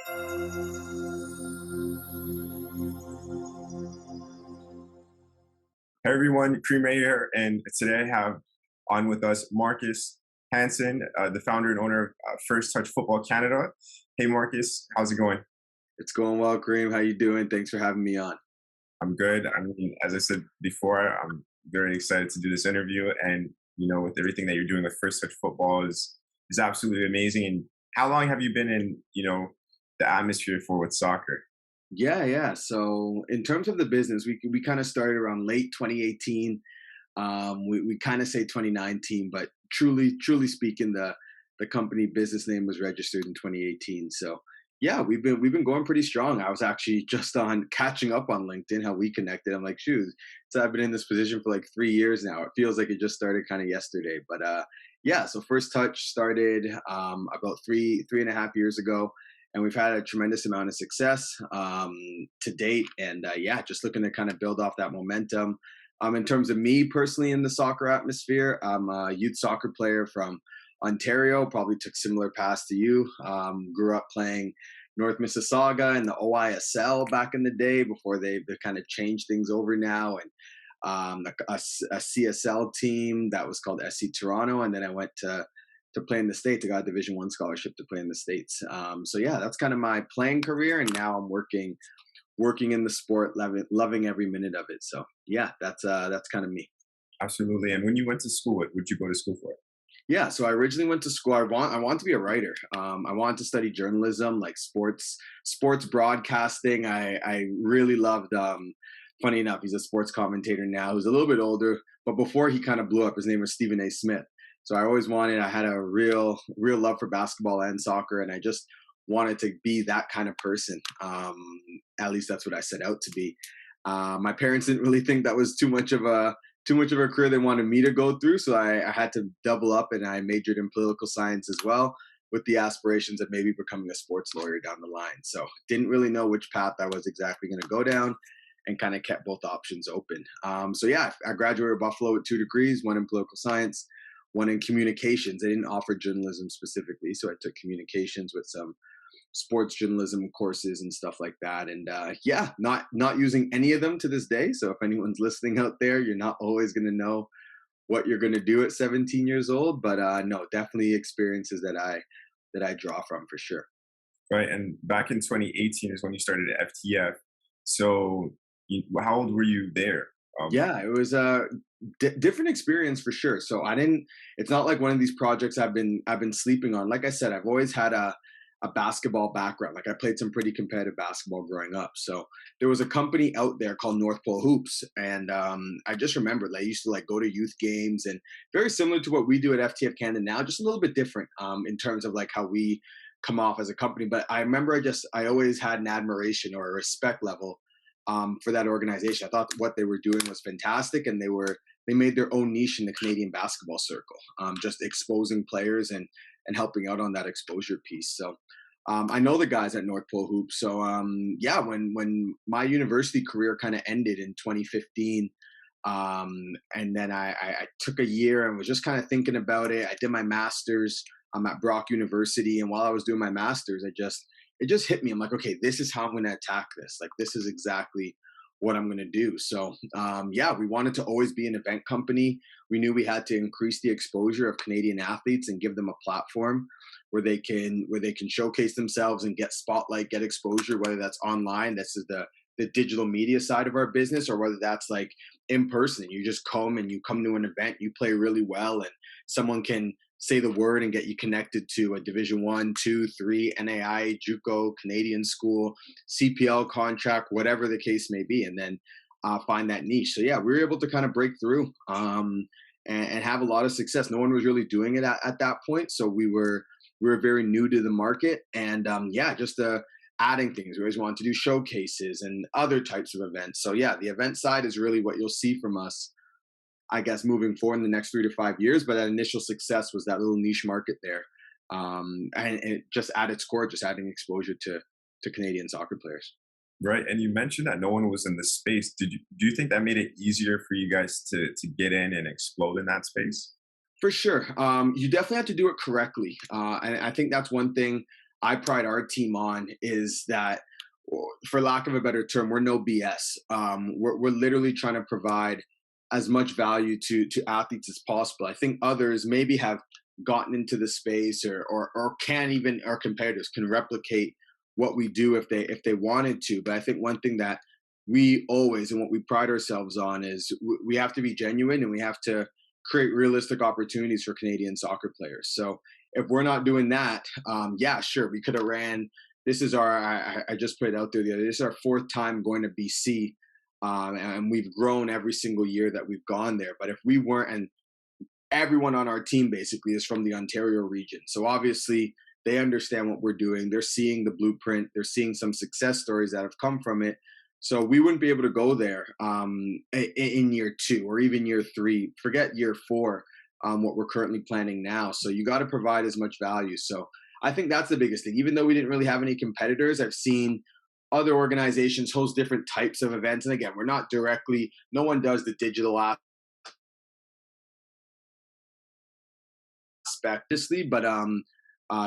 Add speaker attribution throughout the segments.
Speaker 1: Hey everyone, Cream Ray here, and today I have on with us Marcus Hanson, the founder and owner of First Touch Football Canada. Hey Marcus, how's it going?
Speaker 2: It's going well, Kareem. How you doing? Thanks for having me on.
Speaker 1: I'm good. I mean, as I said before, I'm very excited to do this interview, and with everything that you're doing with First Touch Football is absolutely amazing. And how long have you been in the atmosphere for with soccer?
Speaker 2: Yeah. So in terms of the business, we kind of started around late 2018. We kind of say 2019, but truly speaking, the company business name was registered in 2018. So yeah, we've been going pretty strong. I was actually just on catching up on LinkedIn, how we connected. I'm like, shoot, so I've been in this position for like 3 years now. It feels like it just started kind of yesterday. But yeah, so First Touch started about three and a half years ago, and we've had a tremendous amount of success to date. And yeah, just looking to kind of build off that momentum. In terms of me personally in the soccer atmosphere, I'm a youth soccer player from Ontario. Probably took similar paths to you. Grew up playing North Mississauga in the OISL back in the day before they kind of changed things over now, and a CSL team that was called SC Toronto, and then I went to play in the States. I got a Division I scholarship to play in the States. So yeah, that's kind of my playing career, and now I'm working in the sport, loving every minute of it. So yeah, that's kind of me.
Speaker 1: Absolutely. And when you went to school, what would you go to school for?
Speaker 2: Yeah, so I originally went to school. I want to be a writer. I wanted to study journalism, like sports broadcasting. I really loved. Funny enough, he's a sports commentator now. He's a little bit older, but before he kind of blew up, his name was Stephen A. Smith. So I always wanted. I had a real love for basketball and soccer, and I just wanted to be that kind of person. At least that's what I set out to be. My parents didn't really think that was too much of a career they wanted me to go through. So I had to double up, and I majored in political science as well, with the aspirations of maybe becoming a sports lawyer down the line. So didn't really know which path I was exactly going to go down, and kind of kept both options open. So yeah, I graduated Buffalo with 2 degrees, one in political science, one in communications. They didn't offer journalism specifically, so I took communications with some sports journalism courses and stuff like that. And yeah, not using any of them to this day. So if anyone's listening out there, you're not always going to know what you're going to do at 17 years old. But no, definitely experiences that I draw from for sure.
Speaker 1: Right. And back in 2018 is when you started at FTF. So how old were you there?
Speaker 2: Yeah, it was a different experience for sure. So I didn't. It's not like one of these projects I've been sleeping on. Like I said, I've always had a basketball background. Like I played some pretty competitive basketball growing up. So there was a company out there called North Pole Hoops, and I just remember I used to like go to youth games, and very similar to what we do at FTF Canada now, just a little bit different in terms of like how we come off as a company. But I remember I always had an admiration or a respect level for that organization. I thought what they were doing was fantastic, and they made their own niche in the Canadian basketball circle, just exposing players and helping out on that exposure piece. So I know the guys at North Pole Hoops. So yeah, when my university career kind of ended in 2015, and then I took a year and was just kind of thinking about it. I did my master's at Brock University, and while I was doing my master's, it just hit me. I'm like, okay, this is how I'm going to attack this. Like, this is exactly what I'm going to do. So yeah, we wanted to always be an event company. We knew we had to increase the exposure of Canadian athletes and give them a platform where they can showcase themselves and get spotlight, get exposure, whether that's online. This is the digital media side of our business, or whether that's like in person. You just come to an event, you play really well, and someone can say the word and get you connected to a Division I, II, III, NAI, JUCO, Canadian school, CPL contract, whatever the case may be, and then find that niche. So yeah, we were able to kind of break through and have a lot of success. No one was really doing it at that point, so we were very new to the market, and yeah, just adding things. We always wanted to do showcases and other types of events. So yeah, the event side is really what you'll see from us, I guess, moving forward in the next 3 to 5 years. But that initial success was that little niche market there. And it just at its core, just adding exposure to Canadian soccer players.
Speaker 1: Right. And you mentioned that no one was in the space. Do you think that made it easier for you guys to get in and explode in that space?
Speaker 2: For sure. You definitely have to do it correctly. And I think that's one thing I pride our team on is that, for lack of a better term, we're no BS. We're literally trying to provide as much value to athletes as possible. I think others maybe have gotten into the space, or can't even, our competitors can replicate what we do if they wanted to. But I think one thing that we always, and what we pride ourselves on, is we have to be genuine, and we have to create realistic opportunities for Canadian soccer players. So if we're not doing that, yeah, sure, we could have ran. This is our, I just put it out there the other day, this is our fourth time going to BC, and we've grown every single year that we've gone there. But if we weren't, and everyone on our team basically is from the Ontario region, so obviously they understand what we're doing. They're seeing the blueprint. They're seeing some success stories that have come from it. So we wouldn't be able to go there in year two, or even year three. Forget year four, what we're currently planning now. So you got to provide as much value. So I think that's the biggest thing. Even though we didn't really have any competitors, I've seen other organizations host different types of events. And again, we're not directly, no one does the digital aspect, obviously, but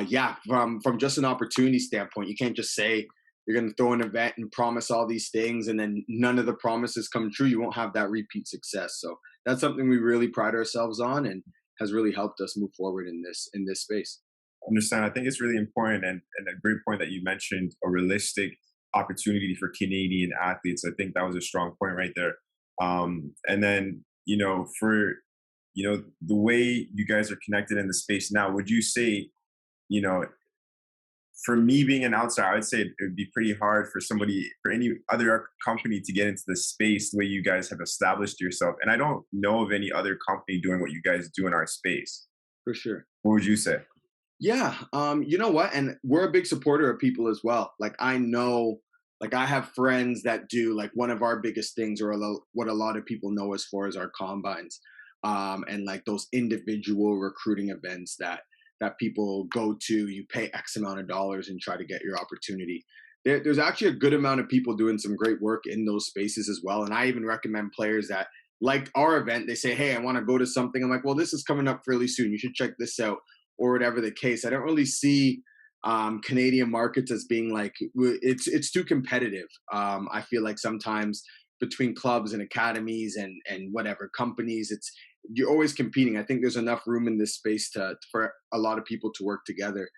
Speaker 2: yeah, from just an opportunity standpoint, you can't just say you're going to throw an event and promise all these things, and then none of the promises come true. You won't have that repeat success. So that's something we really pride ourselves on, and has really helped us move forward in this space.
Speaker 1: Understand. I think it's really important, and a great point that you mentioned a realistic opportunity for Canadian athletes. I think that was a strong point right there. And then, for, the way you guys are connected in the space now, would you say, you know, for me being an outsider, I would say it would be pretty hard for somebody, for any other company to get into the space the way you guys have established yourself. And I don't know of any other company doing what you guys do in our space.
Speaker 2: For sure.
Speaker 1: What would you say?
Speaker 2: Yeah, you know what? And we're a big supporter of people as well. Like, I know, like, I have friends that do, like, one of our biggest things, or what a lot of people know us for, is our combines, and like those individual recruiting events that people go to. You pay X amount of dollars and try to get your opportunity. There's actually a good amount of people doing some great work in those spaces as well. And I even recommend players that like our event. They say, "Hey, I want to go to something." I'm like, "Well, this is coming up fairly soon. You should check this out," or whatever the case. I don't really see Canadian markets as being like, it's too competitive. I feel like sometimes between clubs and academies and whatever companies, you're always competing. I think there's enough room in this space for a lot of people to work together.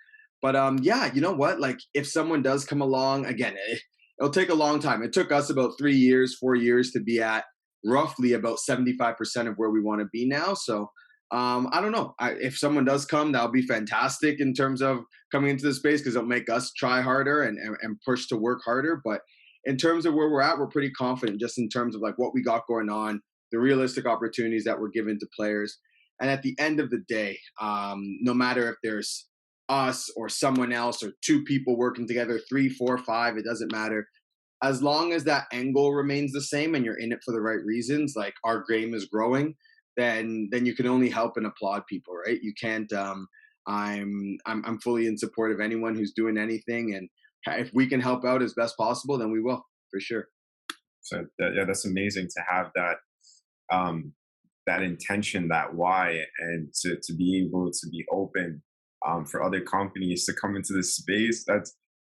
Speaker 2: But yeah, you know what? Like, if someone does come along, again, it'll take a long time. It took us about 3 years, 4 years to be at roughly about 75% of where we want to be now. So I don't know. If someone does come, that'll be fantastic in terms of coming into the space, because it'll make us try harder and push to work harder. But in terms of where we're at, we're pretty confident, just in terms of like what we got going on, the realistic opportunities that were given to players. And at the end of the day, no matter if there's us or someone else, or two people working together, three, four, five, it doesn't matter. As long as that end goal remains the same and you're in it for the right reasons, like our game is growing, then you can only help and applaud people, right? You can't. I'm fully in support of anyone who's doing anything, and if we can help out as best possible, then we will, for sure.
Speaker 1: So yeah, that's amazing to have um, that intention, that why, and to be able to be open for other companies to come into this space.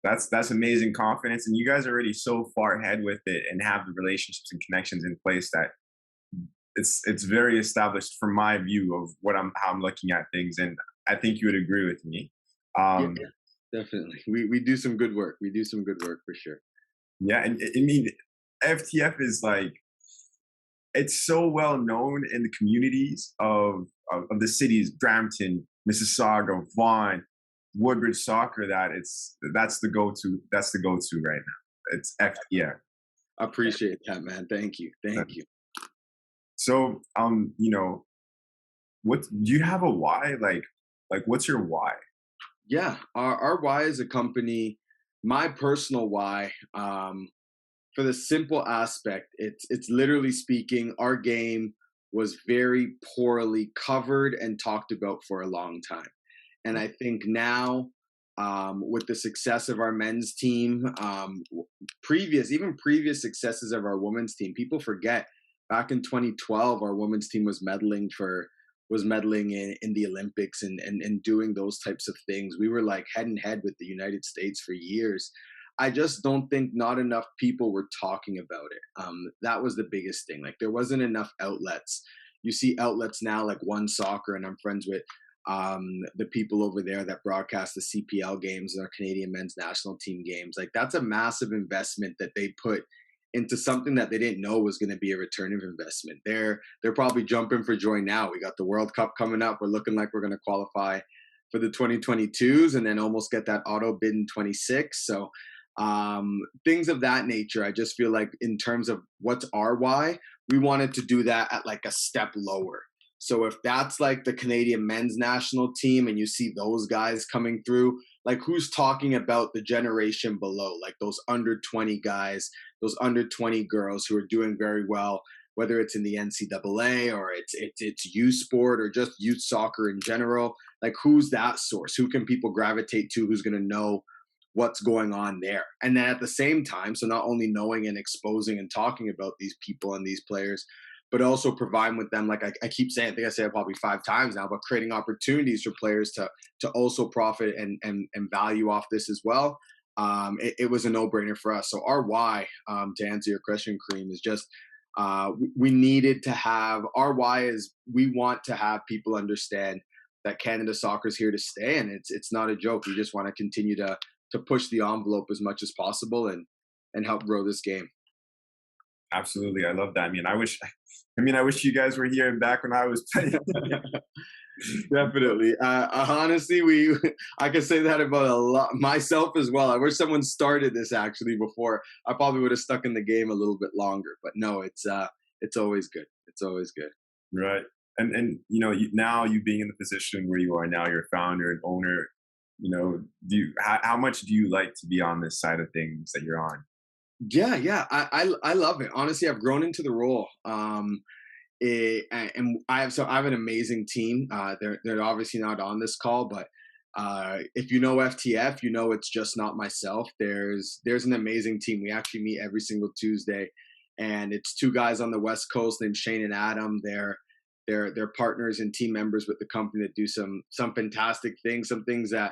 Speaker 1: That's amazing confidence, and you guys are already so far ahead with it and have the relationships and connections in place that it's very established from my view of how I'm looking at things, and I think you would agree with me.
Speaker 2: Yeah,
Speaker 1: Um,
Speaker 2: definitely. We do some good work. We do some good work, for sure.
Speaker 1: yeah, and I mean, FTF is like, it's so well known in the communities of the cities, Brampton, Mississauga, Vaughan, Woodbridge soccer, that that's the go to right now. It's FTF.
Speaker 2: Appreciate that, man. Thank you. Thank you.
Speaker 1: So, what do you have a why? Like what's your why?
Speaker 2: Yeah, our why as a company, my personal why, for the simple aspect, it's literally speaking, our game was very poorly covered and talked about for a long time. And I think now, with the success of our men's team, previous successes of our women's team, people forget back in 2012, our women's team was medaling for was medaling in the Olympics and doing those types of things. We were like head and head with the United States for years. I just don't think not enough people were talking about it. That was the biggest thing. Like there wasn't enough outlets. You see outlets now like One Soccer, and I'm friends with the people over there that broadcast the CPL games and our Canadian men's national team games. Like that's a massive investment that they put into something that they didn't know was going to be a return of investment. They're probably jumping for joy now. We got the World Cup coming up. We're looking like we're going to qualify for the 2022s and then almost get that auto bid in 26. So things of that nature. I just feel like in terms of what's our why, we wanted to do that at like a step lower. So if that's like the Canadian men's national team and you see those guys coming through, like who's talking about the generation below, like those under 20 guys, those under 20 girls who are doing very well, whether it's in the NCAA or it's youth sport or just youth soccer in general. Like who's that source? Who can people gravitate to? Who's going to know what's going on there? And then at the same time, so not only knowing and exposing and talking about these people and these players, but also providing with them, like I keep saying, I think I said it probably 5 times now, but creating opportunities for players to also profit and value off this as well. It was a no-brainer for us. So our why, to answer your question, Kareem, is just we needed to have, our why is we want to have people understand that Canada soccer is here to stay, and it's not a joke. We just want to continue to push the envelope as much as possible and help grow this game.
Speaker 1: Absolutely, I love that. I wish you guys were here and back when I was playing.
Speaker 2: Definitely. Honestly, I can say that about a lot myself as well. I wish someone started this actually before. I probably would have stuck in the game a little bit longer. But no, it's always good. It's always good.
Speaker 1: Right. And now you being in the position where you are now, you're a founder and owner. How much do you like to be on this side of things that you're on?
Speaker 2: Yeah. I love it. Honestly, I've grown into the role. And I have an amazing team. They're obviously not on this call, but if you know FTF, you know it's just not myself. There's an amazing team. We actually meet every single Tuesday, and it's 2 guys on the West Coast named Shane and Adam. They're partners and team members with the company that do some fantastic things, some things that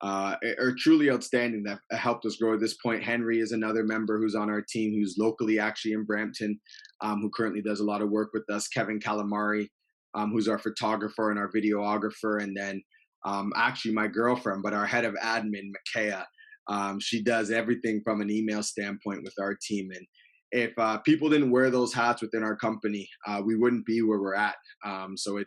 Speaker 2: are truly outstanding that helped us grow at this point. Henry is another member who's on our team, who's locally actually in Brampton, who currently does a lot of work with us. Kevin Calamari, who's our photographer and our videographer. And then actually my girlfriend, but our head of admin, Makaya, she does everything from an email standpoint with our team. And if people didn't wear those hats within our company, we wouldn't be where we're at. So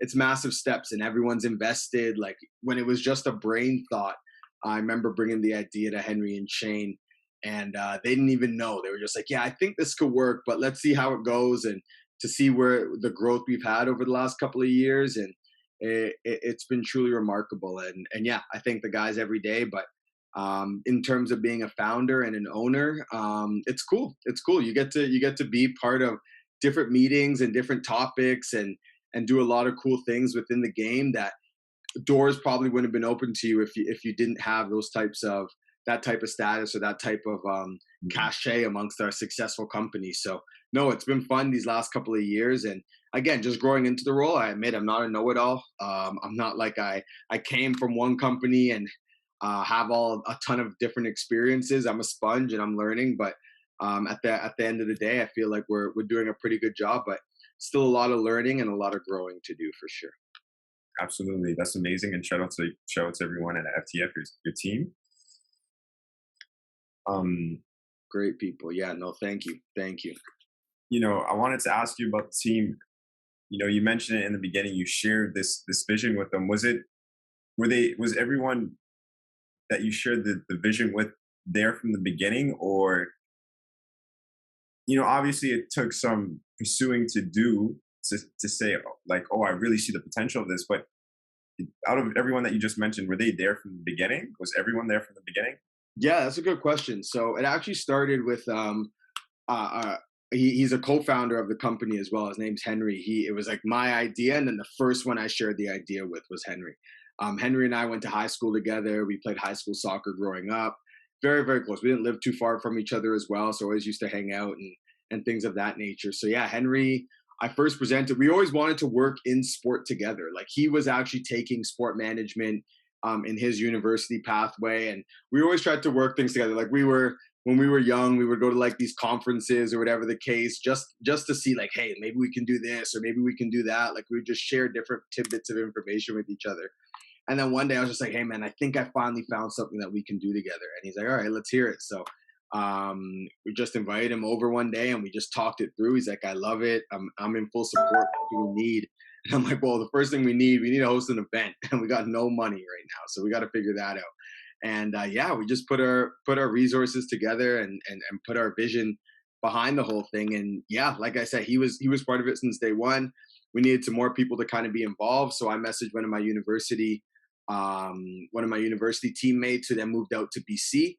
Speaker 2: it's massive steps, and everyone's invested. Like when it was just a brain thought, I remember bringing the idea to Henry and Shane, and they didn't even know. They were just like, yeah, I think this could work, but let's see how it goes, and to see where the growth we've had over the last couple of years. And it's been truly remarkable. And yeah, I thank the guys every day, but in terms of being a founder and an owner, it's cool. It's cool. You get to be part of different meetings and different topics and do a lot of cool things within the game that doors probably wouldn't have been open to you if you didn't have that type of status or that type of cachet amongst our successful companies. So no, it's been fun these last couple of years. And again, just growing into the role, I admit I'm not a know-it-all. I'm not like I came from one company and have a ton of different experiences. I'm a sponge and I'm learning, but at the end of the day, I feel like we're doing a pretty good job, but still a lot of learning and a lot of growing to do for sure.
Speaker 1: Absolutely, that's amazing, and shout out to everyone at FTF, your team.
Speaker 2: Great people. Yeah, no, thank you.
Speaker 1: I wanted to ask you about the team. You mentioned it in the beginning. You shared this vision with them. Was everyone that you shared the vision with there from the beginning, or obviously it took some pursuing to do to say like, oh, I really see the potential of this. But out of everyone that you just mentioned, were they there from the beginning? Was everyone there from the beginning?
Speaker 2: Yeah, that's a good question. So it actually started with he's a co-founder of the company as well. His name's Henry. It was like my idea, and then the first one I shared the idea with was Henry. Henry and I went to high school together. We played high school soccer growing up. Very, very close. We didn't live too far from each other as well, so always used to hang out and things of that nature. So yeah, Henry, I first presented, we always wanted to work in sport together. Like he was actually taking sport management in his university pathway, and we always tried to work things together. Like we were, when we were young, we would go to like these conferences or whatever the case, just to see like, hey, maybe we can do this or maybe we can do that. Like we would just share different tidbits of information with each other. And then one day I was just like, hey man, I think I finally found something that we can do together. And he's like, all right, let's hear it. So we just invited him over one day and we just talked it through. He's like, I love it. I'm in full support. What do we need? And I'm like, well, the first thing we need to host an event, and we got no money right now, so we got to figure that out. And yeah, we just put our resources together and put our vision behind the whole thing. And yeah, like I said, he was part of it since day one. We needed some more people to kind of be involved, so I messaged one of my university teammates who then moved out to BC.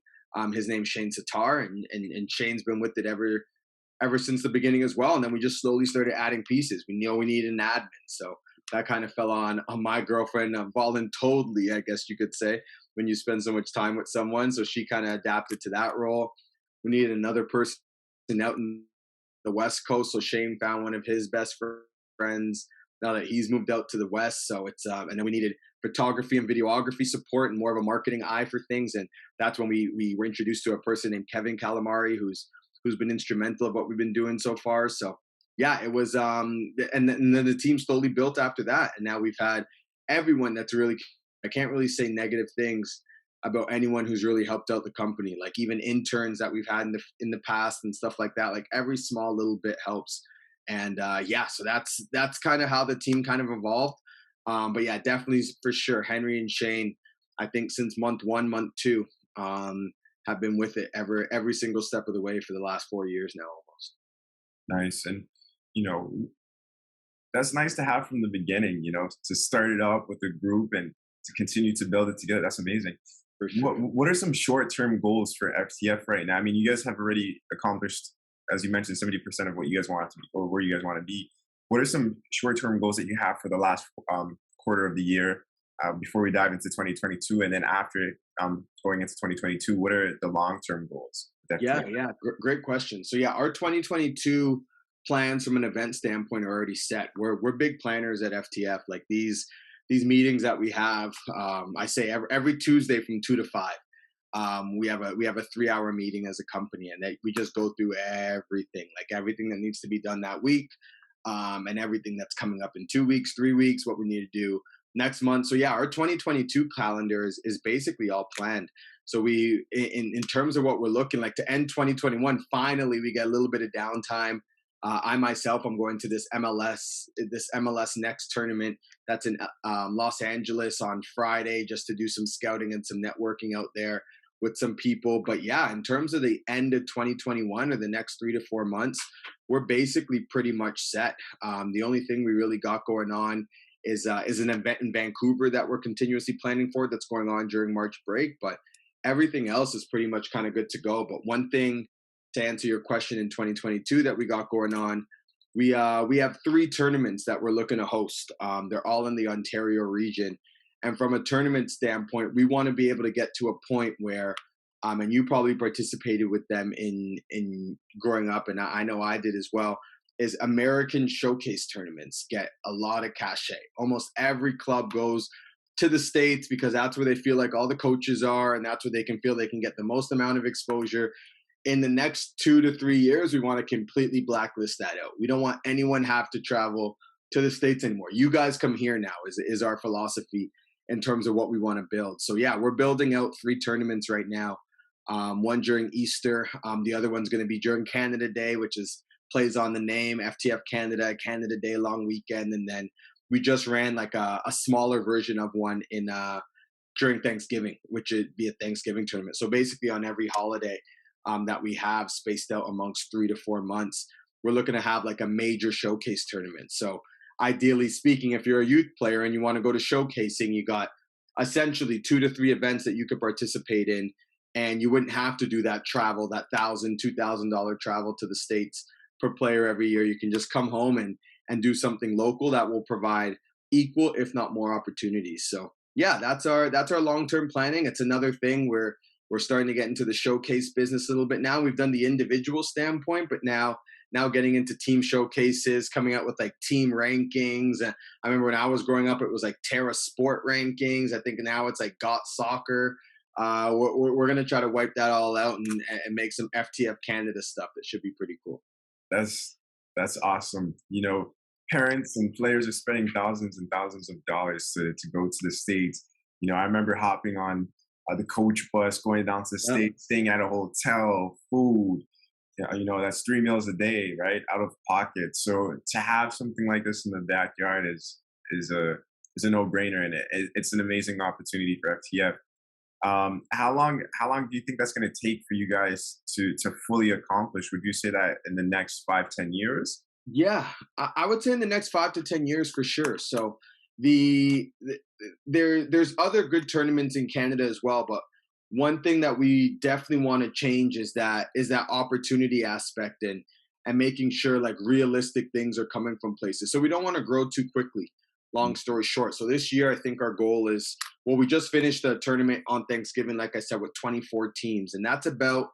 Speaker 2: His name's Shane Sitar, and Shane's been with it ever since the beginning as well. And then we just slowly started adding pieces. We know we needed an admin, so that kind of fell on my girlfriend voluntarily, I guess you could say, when you spend so much time with someone. So she kind of adapted to that role. We needed another person out in the West Coast, so Shane found one of his best friends now that he's moved out to the West. So it's and then we needed photography and videography support and more of a marketing eye for things. And that's when we were introduced to a person named Kevin Calamari, who's been instrumental of what we've been doing so far. So yeah, it was and then the team slowly built after that. And now we've had everyone that's really, I can't really say negative things about anyone who's really helped out the company. Like even interns that we've had in the past and stuff like that. Like every small little bit helps. And yeah, so that's kind of how the team kind of evolved. But yeah, definitely for sure, Henry and Shane, I think since month one, month two, have been with it every single step of the way for the last 4 years now almost.
Speaker 1: Nice. And, you know, that's nice to have from the beginning, to start it up with a group and to continue to build it together. That's amazing.
Speaker 2: For sure.
Speaker 1: What are some short-term goals for FTF right now? I mean, you guys have already accomplished, as you mentioned, 70% of what you guys want to be, or where you guys want to be. What are some short-term goals that you have for the last quarter of the year before we dive into 2022, and then after going into 2022, what are the long-term goals?
Speaker 2: Yeah, great question. So yeah, our 2022 plans from an event standpoint are already set. We're big planners at FTF. Like these meetings that we have, I say every Tuesday from 2 to 5. We have a 3-hour meeting as a company, and we just go through everything that needs to be done that week, and everything that's coming up in 2 weeks, 3 weeks, what we need to do next month. So yeah, our 2022 calendar is basically all planned. So we, in terms of what we're looking like to end 2021, finally we get a little bit of downtime. I myself, I'm going to this MLS Next tournament that's in Los Angeles on Friday, just to do some scouting and some networking out there with some people. But yeah, in terms of the end of 2021 or the next 3 to 4 months, we're basically pretty much set. The only thing we really got going on is an event in Vancouver that we're continuously planning for that's going on during March break. But everything else is pretty much kind of good to go. But one thing to answer your question in 2022 that we got going on, we have 3 tournaments that we're looking to host. They're all in the Ontario region. And from a tournament standpoint, we want to be able to get to a point where, and you probably participated with them in growing up, and I know I did as well, is American showcase tournaments get a lot of cachet. Almost every club goes to the States because that's where they feel like all the coaches are, and that's where they can feel they can get the most amount of exposure. In the next 2 to 3 years, we want to completely blacklist that out. We don't want anyone have to travel to the States anymore. You guys come here now is our philosophy in terms of what we want to build. So yeah, we're building out 3 tournaments right now. One during Easter. The other one's going to be during Canada Day, which plays on the name FTF Canada Day long weekend. And then we just ran like a smaller version of one during Thanksgiving, which would be a Thanksgiving tournament. So basically on every holiday that we have spaced out amongst 3 to 4 months, we're looking to have like a major showcase tournament. So ideally speaking, if you're a youth player and you want to go to showcasing, you got essentially 2 to 3 events that you could participate in, and you wouldn't have to do that travel, that $1,000, $2,000 travel to the States per player every year. You can just come home and do something local that will provide equal, if not more, opportunities. So yeah, that's our long-term planning. It's another thing where we're starting to get into the showcase business a little bit now. We've done the individual standpoint, but now now getting into team showcases, coming out with like team rankings. And I remember when I was growing up, it was like Terra Sport rankings. I think now it's like Got Soccer. We're going to try to wipe that all out and make some FTF Canada stuff that should be pretty cool.
Speaker 1: That's that's awesome. Parents and players are spending thousands and thousands of dollars to go to the States. I remember hopping on the coach bus, going down to the
Speaker 2: Yeah.
Speaker 1: States, staying at a hotel, food. Yeah, that's 3 meals a day, right, out of pocket. So to have something like this in the backyard is a is a no brainer, and it's an amazing opportunity for FTF. How long do you think that's going to take for you guys to fully accomplish? Would you say that in the next 5-10 years?
Speaker 2: Yeah, I would say in the next 5 to 10 years for sure. So there's other good tournaments in Canada as well, but one thing that we definitely want to change is that opportunity aspect and making sure like realistic things are coming from places. So we don't want to grow too quickly. Long story short, so this year I think our goal is, well, we just finished the tournament on Thanksgiving, like I said, with 24 teams, and that's about,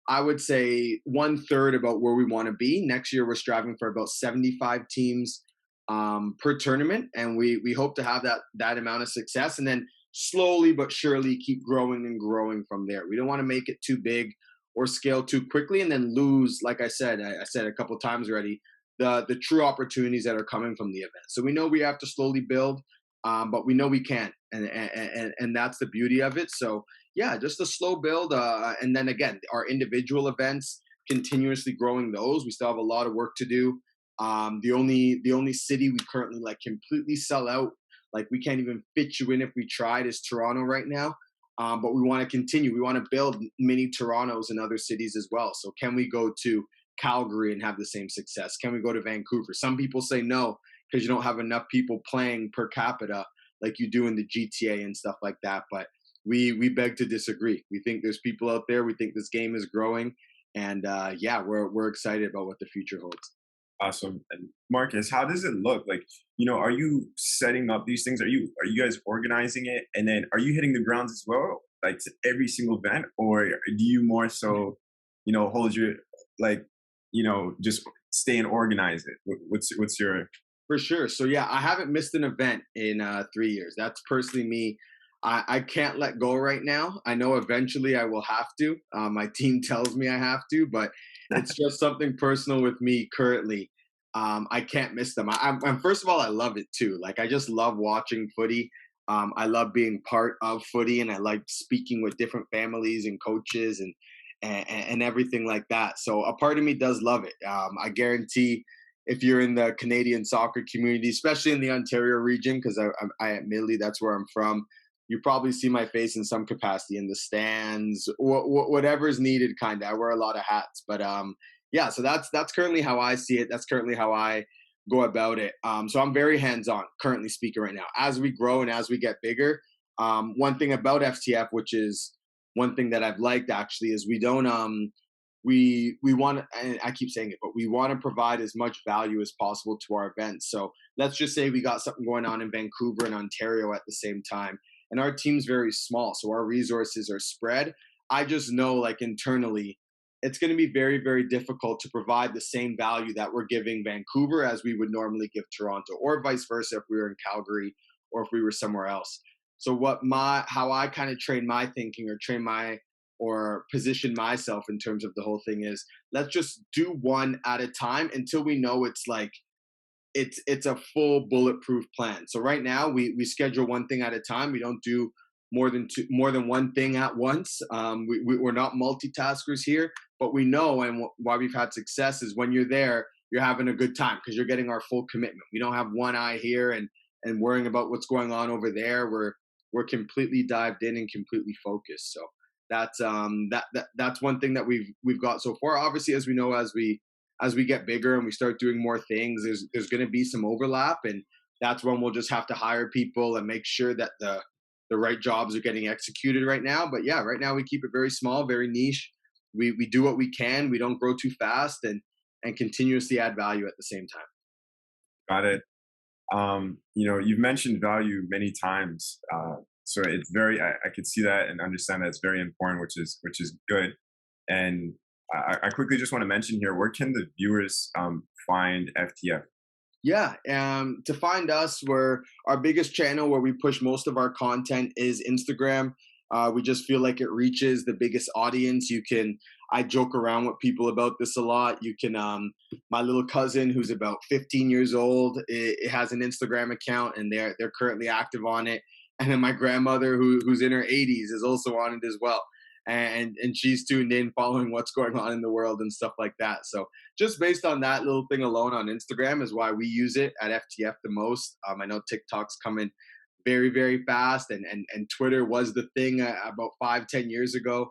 Speaker 2: I would say, one third about where we want to be. Next year, we're striving for about 75 teams per tournament, and we hope to have that amount of success, and then slowly but surely keep growing and growing from there. We don't want to make it too big or scale too quickly, and then lose. Like I said a couple times already, the true opportunities that are coming from the event. So we know we have to slowly build, but we know we can, and that's the beauty of it. So yeah, just a slow build, and then again, our individual events, continuously growing those. We still have a lot of work to do. The only city we currently like completely sell out, like we can't even fit you in if we tried, is Toronto right now. But we want to continue. We want to build mini Torontos in other cities as well. So can we go to Calgary and have the same success? Can we go to Vancouver? Some people say no because you don't have enough people playing per capita like you do in the GTA and stuff like that. But we beg to disagree. We think there's people out there. We think this game is growing, and yeah, we're excited about what the future holds.
Speaker 1: Awesome. And Marcus, how does it look? Like, are you setting up these things? Are you guys organizing it? And then are you hitting the grounds as well, like to every single event? Or do you more so, hold your like, just stay and organize it? What's your
Speaker 2: For sure. So yeah, I haven't missed an event in 3 years. That's personally me. I can't let go right now. I know eventually I will have to. My team tells me I have to, but it's just something personal with me currently. I can't miss them. I'm first of all, I love it too. Like I just love watching footy. I love being part of footy, and I like speaking with different families and coaches and everything like that. So a part of me does love it. I guarantee if you're in the Canadian soccer community, especially in the Ontario region, because I admittedly that's where I'm from, you probably see my face in some capacity in the stands, whatever's needed. Kind of, I wear a lot of hats, but yeah. So that's currently how I see it. That's currently how I go about it. So I'm very hands-on, currently speaking right now. As we grow and as we get bigger, one thing about FTF, which is one thing that I've liked actually, is we don't we want to, and I keep saying it, but we want to provide as much value as possible to our events. So let's just say we got something going on in Vancouver and Ontario at the same time, and our team's very small, so our resources are spread. I just know, like internally, it's going to be very, very difficult to provide the same value that we're giving Vancouver as we would normally give Toronto, or vice versa if we were in Calgary or if we were somewhere else. So how I kind of train my thinking or position myself in terms of the whole thing is, let's just do one at a time until we know it's like it's a full bulletproof plan. So right now we schedule one thing at a time. We don't do more than one thing at once. We're not multitaskers here, but we know, and why we've had success is when you're there, you're having a good time because you're getting our full commitment. We don't have one eye here and worrying about what's going on over there. We're completely dived in and completely focused. So that's one thing that we've got so far. Obviously, as we know, as we get bigger and we start doing more things, there's going to be some overlap, and that's when we'll just have to hire people and make sure that the right jobs are getting executed right now. But yeah, right now we keep it very small, very niche. We do what we can. We don't grow too fast, and continuously add value at the same time.
Speaker 1: got it? You've mentioned value many times, so it's very. I could see that and understand that it's very important, which is good. And I quickly just want to mention here, where can the viewers find FTF?
Speaker 2: Yeah, to find us, where our biggest channel where we push most of our content is Instagram. We just feel like it reaches the biggest audience. I joke around with people about this a lot. My little cousin, who's about 15 years old, it has an Instagram account, and they're currently active on it. And then my grandmother, who's in her 80s, is also on it as well. And she's tuned in, following what's going on in the world and stuff like that. So just based on that little thing alone on Instagram is why we use it at FTF the most. I know TikTok's coming very, very fast, and Twitter was the thing about 5-10 years ago,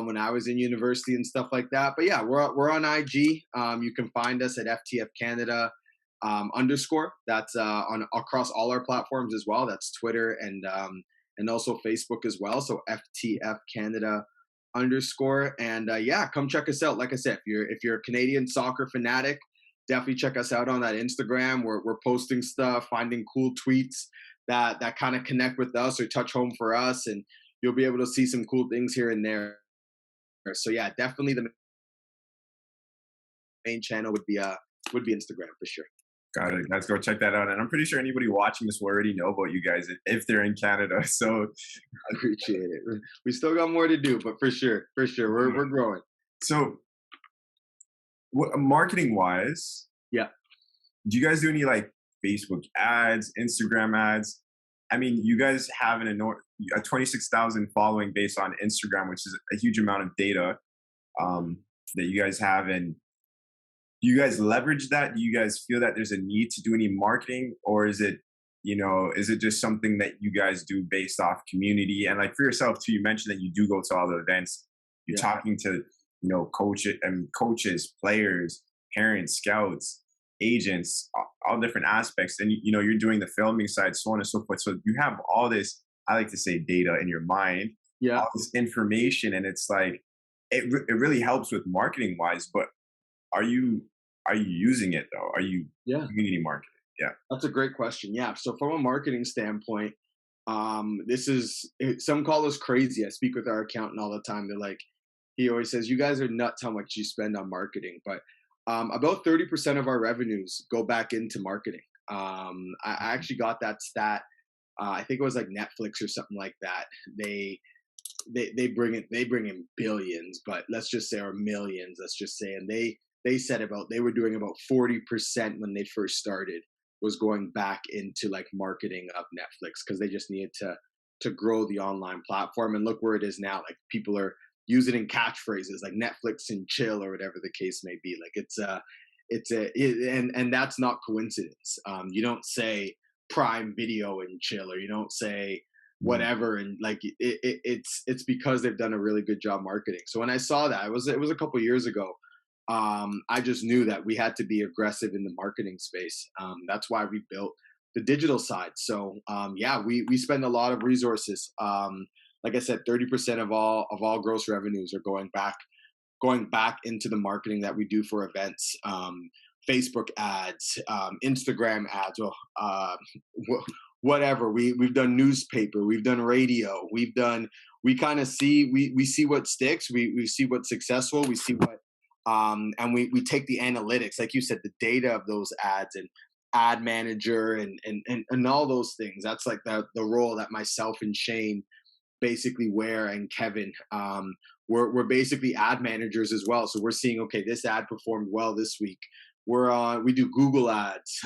Speaker 2: when I was in university and stuff like that. But yeah, we're on IG. You can find us at FTF Canada underscore. That's on across all our platforms as well. That's Twitter and also Facebook as well. So FTF Canada underscore. And yeah, come check us out. Like I said, if you're a Canadian soccer fanatic, definitely check us out on that Instagram. We're posting stuff, finding cool tweets that kind of connect with us or touch home for us, and you'll be able to see some cool things here and there. So yeah, definitely the main channel would be Instagram for sure.
Speaker 1: Got it. Guys, go check that out. And I'm pretty sure anybody watching this will already know about you guys if they're in Canada. So,
Speaker 2: I appreciate it. We still got more to do, but for sure, we're growing.
Speaker 1: so marketing wise,
Speaker 2: Yeah.
Speaker 1: do you guys do any like Facebook ads, Instagram ads? I mean, you guys have a 26,000 following based on Instagram, which is a huge amount of data that you guys have. And do you guys leverage that? Do you guys feel that there's a need to do any marketing, or is it just something that you guys do based off community? And like for yourself too, you mentioned that you do go to all the events. You're
Speaker 2: Yeah.
Speaker 1: talking to coaches, players, parents, scouts, agents, all different aspects. And you're doing the filming side, so on and so forth. So you have all this, I like to say, data in your mind,
Speaker 2: Yeah.
Speaker 1: all this information, and it's like it really helps with marketing wise. But are you using it though? Are you
Speaker 2: Yeah.
Speaker 1: community marketing? Yeah.
Speaker 2: That's a great question. Yeah. So from a marketing standpoint, some call us crazy. I speak with our accountant all the time. They're like, he always says, "You guys are nuts how much you spend on marketing." But about 30% of our revenues go back into marketing. I actually got that stat. I think it was like Netflix or something like that. They bring in billions, but let's just say, or millions. Let's just say, and they said they were doing about 40% when they first started was going back into like marketing of Netflix, because they just needed to grow the online platform. And look where it is now. Like people are using it in catchphrases like Netflix and chill, or whatever the case may be. Like and that's not coincidence. You don't say Prime Video and chill, or you don't say
Speaker 1: Mhm.
Speaker 2: whatever, and like it's because they've done a really good job marketing. So when I saw that, it was a couple years ago. I just knew that we had to be aggressive in the marketing space. That's why we built the digital side. So yeah, we spend a lot of resources. Like I said, 30% of all gross revenues are going back into the marketing that we do for events. Facebook ads, Instagram ads, whatever. We've done newspaper, we've done radio, we kind of we see what sticks, we see what's successful, we see what and we take the analytics, like you said, the data of those ads, and ad manager and all those things. That's like the role that myself and Shane basically wear, and Kevin. We're basically ad managers as well. So we're seeing, okay, this ad performed well this week. We do Google ads,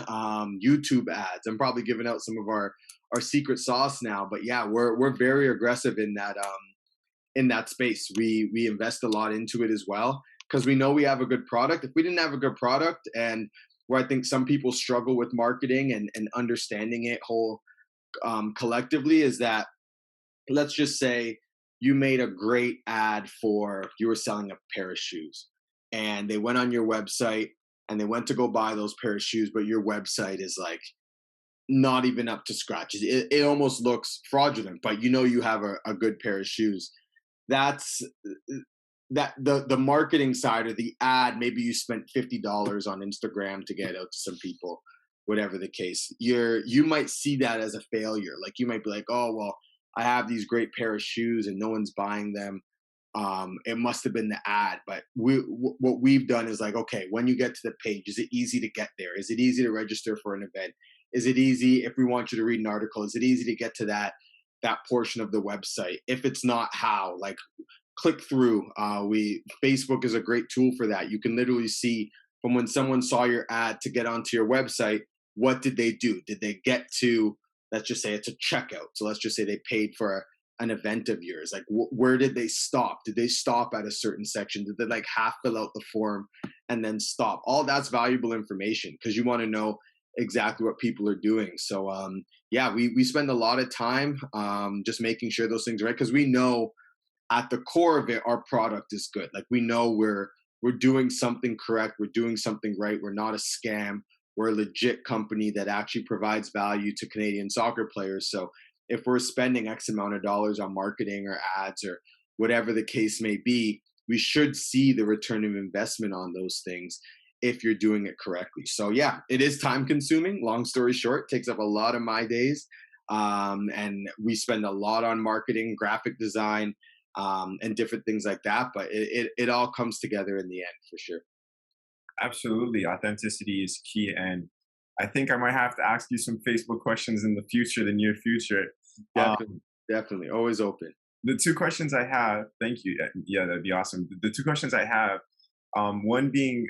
Speaker 2: YouTube ads. I'm probably giving out some of our secret sauce now, but yeah, we're very aggressive in that space. We invest a lot into it as well, because we know we have a good product. If we didn't have a good product, and where I think some people struggle with marketing and understanding it collectively, is that, let's just say you made a great ad you were selling a pair of shoes, and they went on your website and they went to go buy those pair of shoes, but your website is like not even up to scratch. It almost looks fraudulent, but you have a good pair of shoes. That's that the marketing side, or the ad. Maybe you spent $50 on Instagram to get out to some people, whatever the case. You might see that as a failure. Like you might be like, oh well, I have these great pair of shoes and no one's buying them. it must have been the ad. But what we've done is like, okay, when you get to the page, is it easy to get there? Is it easy to register for an event? Is it easy if we want you to read an article? Is it easy to get to that portion of the website? If it's not, how? Like, click through. We Facebook is a great tool for that. You can literally see from when someone saw your ad to get onto your website, what did they do? Did they get to, let's just say it's a checkout. So let's just say they paid for an event of yours. Like, where did they stop? Did they stop at a certain section? Did they like half fill out the form and then stop? All that's valuable information because you want to know exactly what people are doing. So yeah, we spend a lot of time just making sure those things are right, because we know at the core of it, our product is good. Like, we know we're doing something correct, we're doing something right, we're not a scam, we're a legit company that actually provides value to Canadian soccer players. So if we're spending X amount of dollars on marketing or ads or whatever the case may be, we should see the return of investment on those things if you're doing it correctly. So yeah, it is time consuming. Long story short, takes up a lot of my days. And we spend a lot on marketing, graphic design, and different things like that. But it all comes together in the end for sure.
Speaker 1: Absolutely, authenticity is key, and I think I might have to ask you some Facebook questions in the future, the near future.
Speaker 2: Definitely, definitely, always open.
Speaker 1: The two questions I have, thank you. Yeah, that'd be awesome. The two questions I have, one being,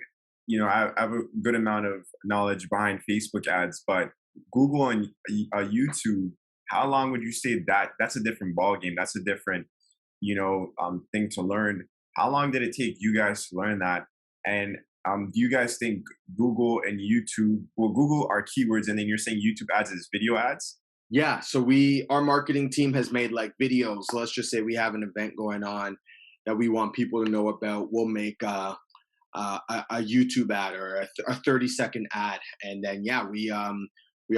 Speaker 1: I have a good amount of knowledge behind Facebook ads, but Google and YouTube, how long would you say that's a different ball game? That's a different, thing to learn. How long did it take you guys to learn that? And do you guys think Google and YouTube, well, Google are keywords, and then you're saying YouTube ads is video ads?
Speaker 2: Yeah, so our marketing team has made like videos. Let's just say we have an event going on that we want people to know about. We'll make a YouTube ad or a 30-second ad, and then yeah, we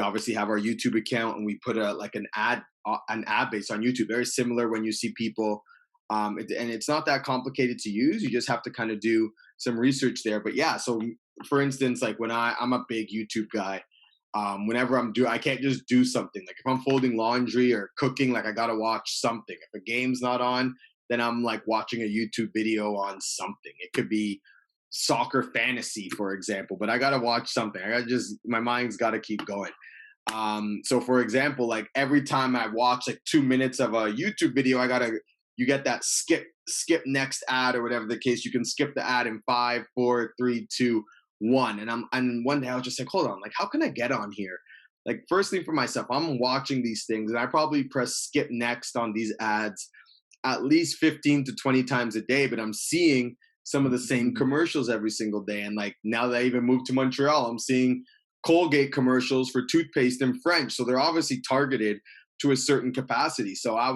Speaker 2: obviously have our YouTube account, and we put like an ad base on YouTube. Very similar when you see people, and it's not that complicated to use. You just have to kind of do some research there. But yeah, so for instance, like when I'm a big YouTube guy. Whenever I can't just do something. Like if I'm folding laundry or cooking, like I gotta watch something. If a game's not on, then I'm like watching a YouTube video on something. It could be soccer fantasy, for example, but I gotta watch something. My mind's gotta keep going. So for example, like every time I watch like 2 minutes of a YouTube video, you get that skip next ad or whatever the case. You can skip the ad in 5, 4, 3, 2, 1. And one day I was just like, hold on, like how can I get on here? Like first thing for myself, I'm watching these things and I probably press skip next on these ads at least 15 to 20 times a day, but I'm seeing some of the same commercials every single day. And like now that I even moved to Montreal, I'm seeing Colgate commercials for toothpaste in French. So they're obviously targeted to a certain capacity. So I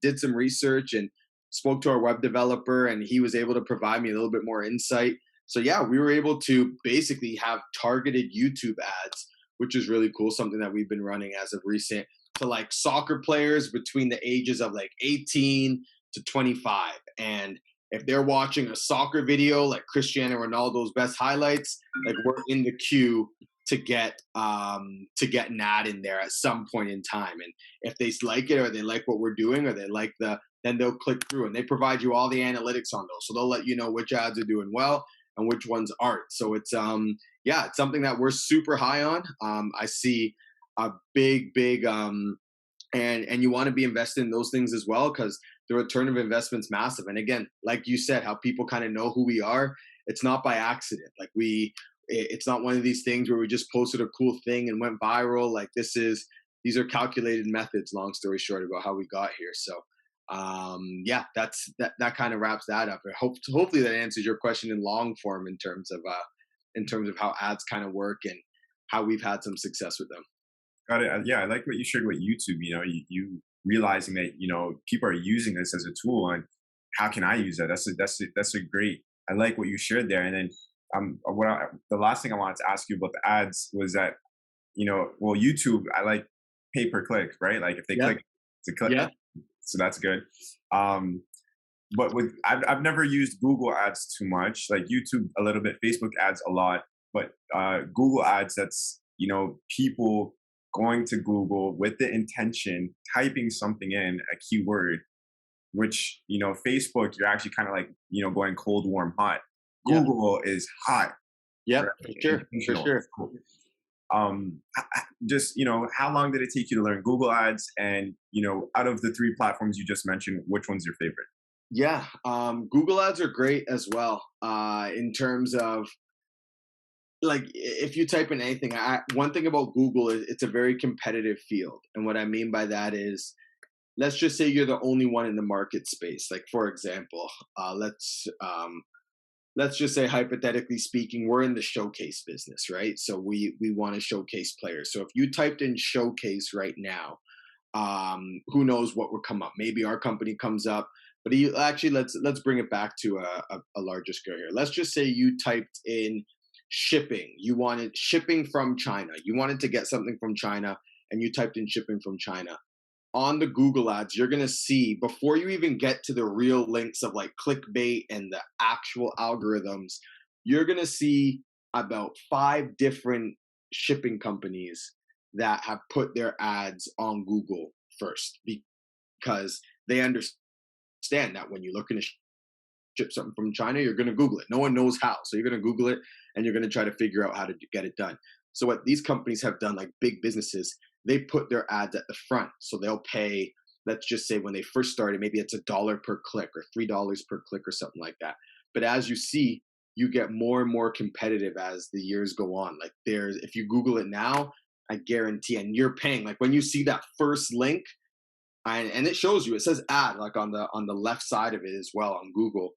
Speaker 2: did some research and spoke to our web developer, and he was able to provide me a little bit more insight. So yeah, we were able to basically have targeted YouTube ads, which is really cool. Something that we've been running as of recent to like soccer players between the ages of like 18 to 25. And if they're watching a soccer video like Cristiano Ronaldo's best highlights, like we're in the queue to get an ad in there at some point in time. And if they like it or they like what we're doing or they like then they'll click through, and they provide you all the analytics on those. So they'll let you know which ads are doing well and which ones aren't. So it's it's something that we're super high on. I see a big and you want to be invested in those things as well, because the return of investment's massive. And again, like you said, how people kind of know who we are, it's not by accident. Like it's not one of these things where we just posted a cool thing and went viral. Like these are calculated methods, long story short, about how we got here. So yeah, that kind of wraps that up. Hopefully that answers your question in long form in terms of how ads kind of work and how we've had some success with them.
Speaker 1: Got it. Yeah, I like what you shared with YouTube. You realizing that people are using this as a tool, and how can I use that? That's a great. I like what you shared there. And then the last thing I wanted to ask you about the ads was that well, YouTube, I like pay per click, right? Like if they
Speaker 2: Yeah.
Speaker 1: click to click,
Speaker 2: Yeah.
Speaker 1: so that's good. But I've never used Google ads too much, like YouTube a little bit, Facebook ads a lot, but Google ads, that's people going to Google with the intention, typing something in, a keyword, which, Facebook, you're actually kind of like, going cold, warm, hot.
Speaker 2: Yeah.
Speaker 1: Google is hot,
Speaker 2: Yep.
Speaker 1: right?
Speaker 2: For sure. For
Speaker 1: Intentional.
Speaker 2: sure.
Speaker 1: Cool. Just, how long did it take you to learn Google Ads? And, out of the three platforms you just mentioned, which one's your favorite?
Speaker 2: Yeah. Google ads are great as well. In terms of like if you type in anything, one thing about Google is it's a very competitive field. And what I mean by that is, let's just say you're the only one in the market space. Like for example, let's just say hypothetically speaking, we're in the showcase business, right? So we want to showcase players. So if you typed in showcase right now, who knows what would come up? Maybe our company comes up. But actually, let's bring it back to a larger scale here. Let's just say you typed in shipping. You wanted shipping from China. You wanted to get something from China, and you typed in shipping from China. On the Google ads, you're gonna see before you even get to the real links of like clickbait and the actual algorithms, you're gonna see about 5 different shipping companies that have put their ads on Google first because they understand that when you're looking to ship something from China, you're going to Google it. No one knows how. So you're going to Google it and you're going to try to figure out how to get it done. So what these companies have done, like big businesses, they put their ads at the front. So they'll pay, let's just say when they first started, maybe it's $1 per click or $3 per click or something like that. But as you see, you get more and more competitive as the years go on. Like if you Google it now, I guarantee, and you're paying, like when you see that first link, and it shows you, it says ad like on the left side of it as well on Google.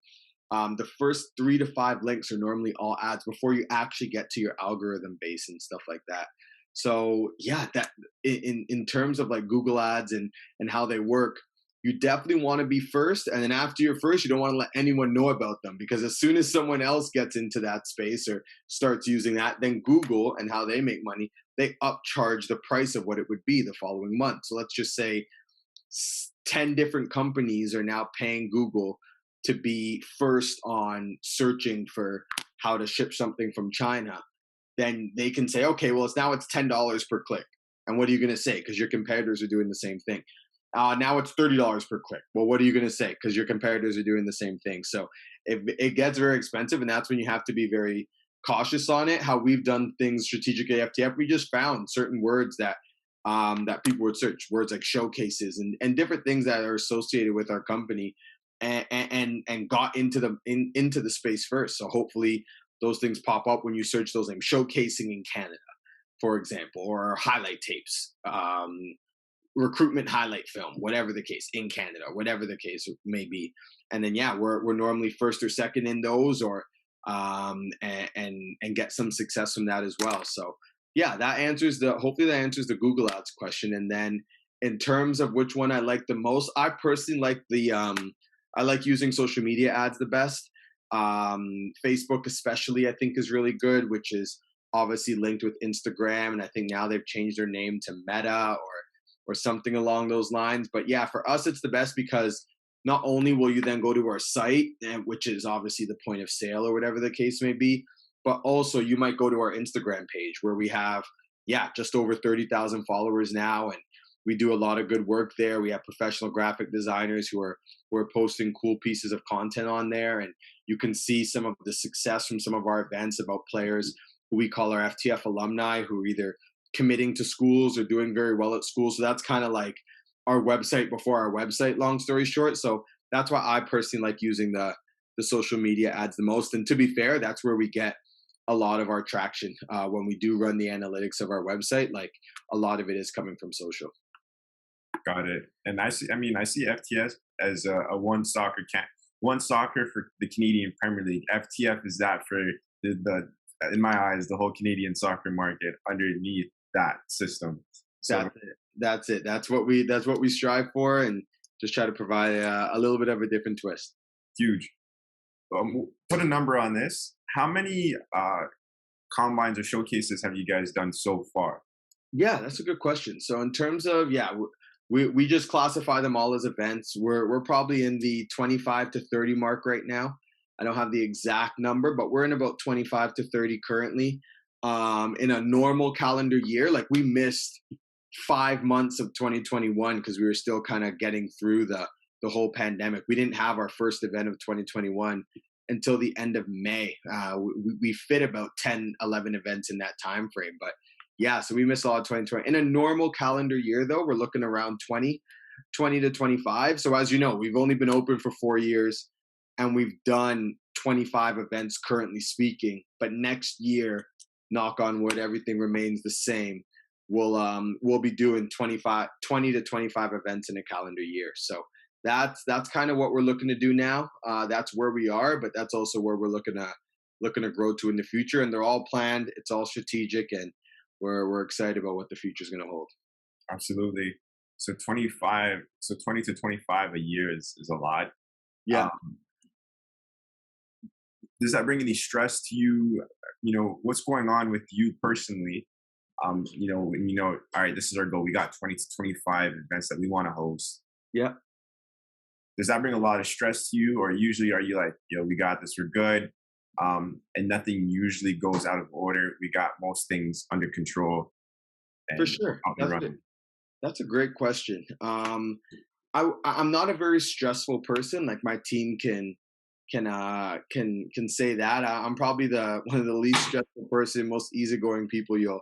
Speaker 2: The first 3 to 5 links are normally all ads before you actually get to your algorithm base and stuff like that. So yeah, that in terms of like Google ads and how they work, you definitely want to be first. And then after you're first, you don't want to let anyone know about them, because as soon as someone else gets into that space or starts using that, then Google and how they make money, they upcharge the price of what it would be the following month. So let's just say 10 different companies are now paying Google to be first on searching for how to ship something from China. Then they can say, okay, well, it's $10 per click. And what are you going to say? Because your competitors are doing the same thing. Now it's $30 per click. Well, what are you going to say? Because your competitors are doing the same thing. So it gets very expensive, and that's when you have to be very cautious on it. How we've done things strategically at FTF, we just found certain words that people would search, words like showcases and different things that are associated with our company, and got into the space first. So hopefully those things pop up when you search those names, showcasing in Canada, for example, or highlight tapes, recruitment highlight film, whatever the case, in Canada, whatever the case may be. And then yeah, we're normally first or second in those, or and get some success from that as well. So yeah, hopefully that answers the Google Ads question. And then in terms of which one I like the most, I personally like I like using social media ads the best. Facebook especially, I think, is really good, which is obviously linked with Instagram, and I think now they've changed their name to Meta or something along those lines. But yeah, for us, it's the best because not only will you then go to our site, which is obviously the point of sale or whatever the case may be, but also you might go to our Instagram page where we have, yeah, just over 30,000 followers now. And we do a lot of good work there. We have professional graphic designers who are posting cool pieces of content on there. And you can see some of the success from some of our events about players who we call our FTF alumni, who are either committing to schools or doing very well at school. So that's kind of like our website before our website, long story short. So that's why I personally like using the social media ads the most. And to be fair, that's where we get a lot of our traction when we do run the analytics of our website. Like a lot of it is coming from social.
Speaker 1: Got it. And I see FTS as a one soccer for the Canadian Premier League. FTF is that for the in my eyes, the whole Canadian soccer market underneath that system. So
Speaker 2: That's it. That's what we strive for, and just try to provide a little bit of a different twist.
Speaker 1: huge. Put a number on this. How many combines or showcases have you guys done so far?
Speaker 2: Yeah, that's a good question. So in terms of, yeah, we just classify them all as events. We're probably in the 25 to 30 mark right now. I don't have the exact number, but we're in about 25 to 30 currently. In a normal calendar year, like we missed 5 months of 2021 because we were still kind of getting through the the whole pandemic. We didn't have our first event of 2021 until the end of May. We fit about 10, 11 events in that time frame. But yeah, so we missed a lot of 2020. In a normal calendar year, though, we're looking around 20 to 25. So as you know, we've only been open for 4 years and we've done 25 events currently speaking. But next year, knock on wood, everything remains the same. We'll be doing 20 to 25 events in a calendar year. So that's kind of what we're looking to do now. That's where we are, but that's also where we're looking to grow to in the future. And they're all planned. It's all strategic, and we're excited about what the future is going to hold.
Speaker 1: Absolutely. So 25, so 20 to 25 a year is a lot.
Speaker 2: Yeah,
Speaker 1: Um, does that bring any stress to you? What's going on with you personally? When all right, this is our goal. We got 20 to 25 events that we want to host.
Speaker 2: yeah.
Speaker 1: Does that bring a lot of stress to you, or usually are you like, we got this, we're good, and nothing usually goes out of order? We got most things under control
Speaker 2: For
Speaker 1: and
Speaker 2: sure.
Speaker 1: up and running.
Speaker 2: That's a great question. I'm not a very stressful person. Like my team can say that. I'm probably the one of the least stressful person, most easygoing people you'll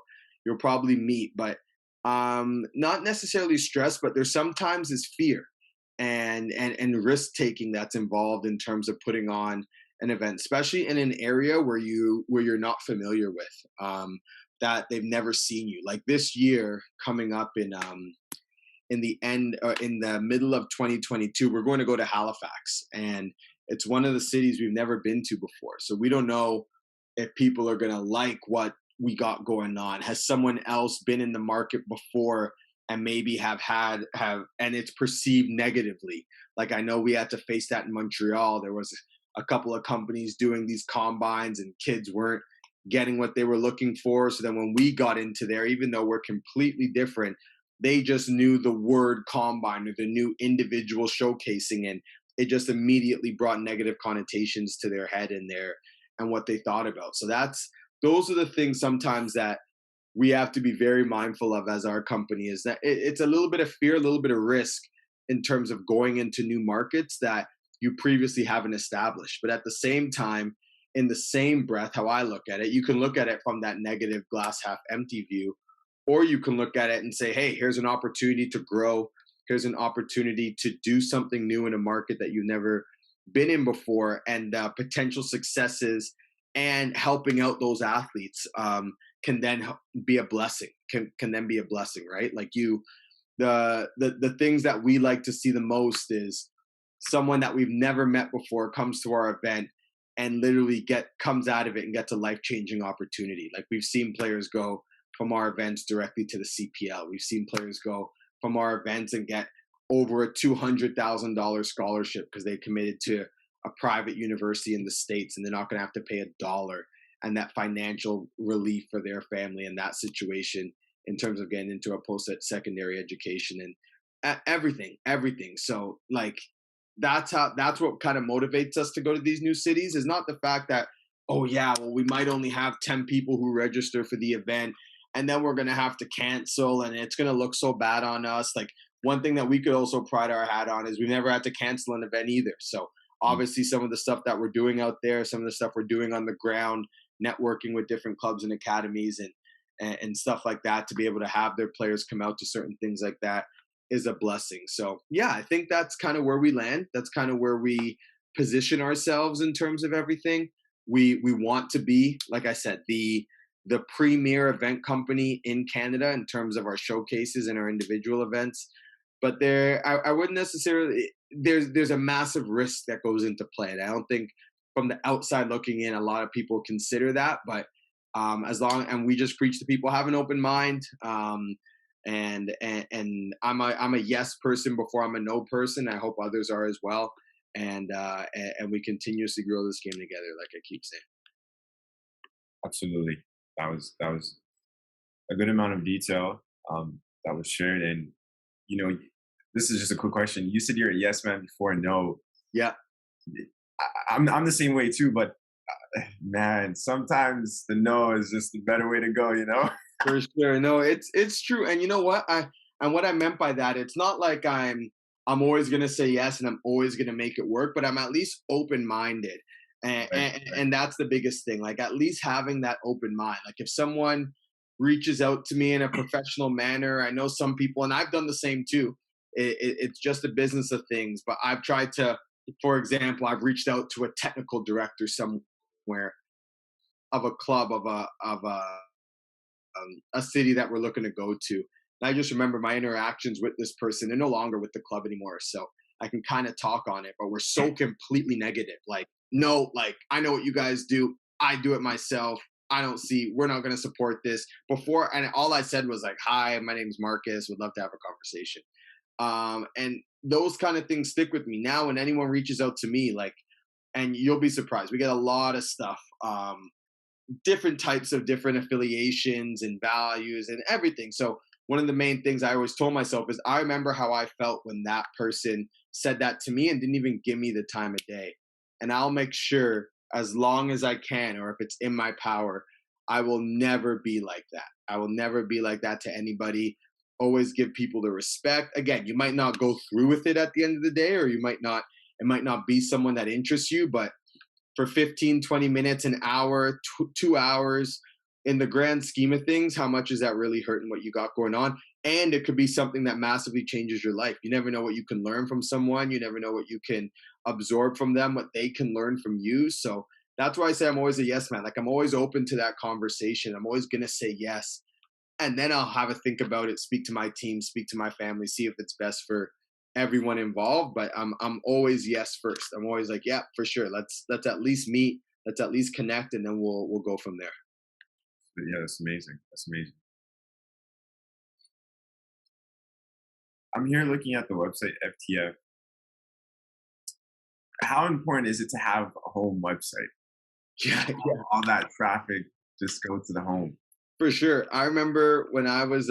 Speaker 2: probably meet. But not necessarily stress, but there's sometimes this fear and risk taking that's involved in terms of putting on an event, especially in an area where you're not familiar with. That they've never seen you. Like this year coming up in the end in the middle of 2022, we're going to go to Halifax, and it's one of the cities we've never been to before. So we don't know if people are going to like what we got going on. Has someone else been in the market before and maybe have and it's perceived negatively? Like I know we had to face that in Montreal. There was a couple of companies doing these combines and kids weren't getting what they were looking for. So then when we got into there, even though we're completely different, they just knew the word combine or the new individual showcasing, and it just immediately brought negative connotations to their head and what they thought about. So those are the things sometimes that we have to be very mindful of as our company, is that it's a little bit of fear, a little bit of risk in terms of going into new markets that you previously haven't established. But at the same time, in the same breath, how I look at it, you can look at it from that negative glass half empty view, or you can look at it and say, hey, here's an opportunity to grow. Here's an opportunity to do something new in a market that you've never been in before, and potential successes and helping out those athletes can then be a blessing, can then be a blessing, right? Like the things that we like to see the most is someone that we've never met before comes to our event and literally comes out of it and gets a life-changing opportunity. Like we've seen players go from our events directly to the CPL. We've seen players go from our events and get over a $200,000 scholarship because they committed to a private university in the States, and they're not going to have to pay $1. And that financial relief for their family in that situation in terms of getting into a post-secondary education and everything. So like, that's what kind of motivates us to go to these new cities, is not the fact that, oh yeah, well, we might only have 10 people who register for the event and then we're going to have to cancel and it's going to look so bad on us. Like one thing that we could also pride our hat on is we never had to cancel an event either. So obviously some of the stuff that we're doing out there, some of the stuff we're doing on the ground, networking with different clubs and academies and stuff like that, to be able to have their players come out to certain things like that is a blessing. So yeah, I think that's kind of where we land. That's kind of where we position ourselves in terms of everything. We want to be, like I said, the premier event company in Canada in terms of our showcases and our individual events. But I wouldn't necessarily, there's a massive risk that goes into play. And I don't think from the outside looking in, a lot of people consider that, but and we just preach to people, have an open mind. And I'm a yes person before I'm a no person. I hope others are as well. And we continuously grow this game together, like I keep saying.
Speaker 1: Absolutely. That was a good amount of detail that was shared. And this is just a quick question. You said you're a yes man before no.
Speaker 2: Yeah,
Speaker 1: I'm the same way too, but man, sometimes the no is just the better way to go.
Speaker 2: for sure. No, it's true. And you know what? What I meant by that, it's not like I'm I'm always gonna say yes, and I'm always gonna make it work. But I'm at least open minded, and,
Speaker 1: Right,
Speaker 2: and
Speaker 1: right.
Speaker 2: and that's the biggest thing. Like at least having that open mind. Like if someone reaches out to me in a professional manner, I know some people, and I've done the same too. It's just a business of things. But I've tried to, for example, I've reached out to a technical director somewhere of a club of a city that we're looking to go to. And I just remember my interactions with this person. They're no longer with the club anymore, so I can kind of talk on it. But we're so completely negative. Like, no, like I know what you guys do. I do it myself. I don't see. We're not going to support this. Before, and all I said was like, "Hi, my name's Marcus. Would love to have a conversation." And those kind of things stick with me now. When anyone reaches out to me, like, and you'll be surprised, we get a lot of stuff. Different types of different affiliations and values and everything. So one of the main things I always told myself is I remember how I felt when that person said that to me and didn't even give me the time of day. And I'll make sure as long as I can, or if it's in my power, I will never be like that. I will never be like that to anybody. Always give people the respect. Again, you might not go through with it at the end of the day, or you might not, it might not be someone that interests you, but for 15, 20 minutes, an hour, 2 hours, in the grand scheme of things, how much is that really hurting what you got going on? And it could be something that massively changes your life. You never know what you can learn from someone. You never know what you can absorb from them, what they can learn from you. So that's why I say I'm always a yes man. Like I'm always open to that conversation. I'm always going to say yes. And then I'll have a think about it, speak to my team, speak to my family, see if it's best for everyone involved. But I'm always yes first. I'm always like, yeah, for sure. Let's at least meet, let's at least connect, and then we'll go from there.
Speaker 1: But yeah, that's amazing. That's amazing. I'm here looking at the website FTF. How important is it to have a home website?
Speaker 2: Yeah, yeah,
Speaker 1: All that traffic just go to the home.
Speaker 2: for sure. I remember when I was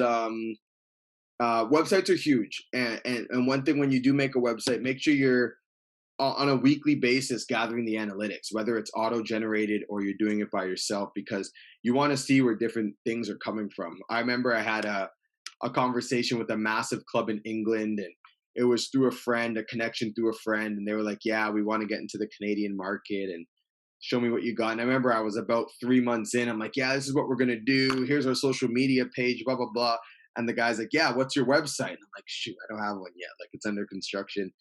Speaker 2: websites are huge, and one thing when you do make a website, make sure you're on a weekly basis gathering the analytics, whether it's auto generated or you're doing it by yourself, because you want to see where different things are coming from. I remember I had a conversation with a massive club in England, and it was through a friend, a connection through a friend, and they were like, "Yeah, we want to get into the Canadian market and show me what you got." And I remember I was about 3 months in. I'm like, "Yeah, this is what we're gonna do. Here's our social media page, blah blah blah." And the guy's like, "Yeah, what's your website?" And I'm like, "Shoot, I don't have one yet. Like, it's under construction."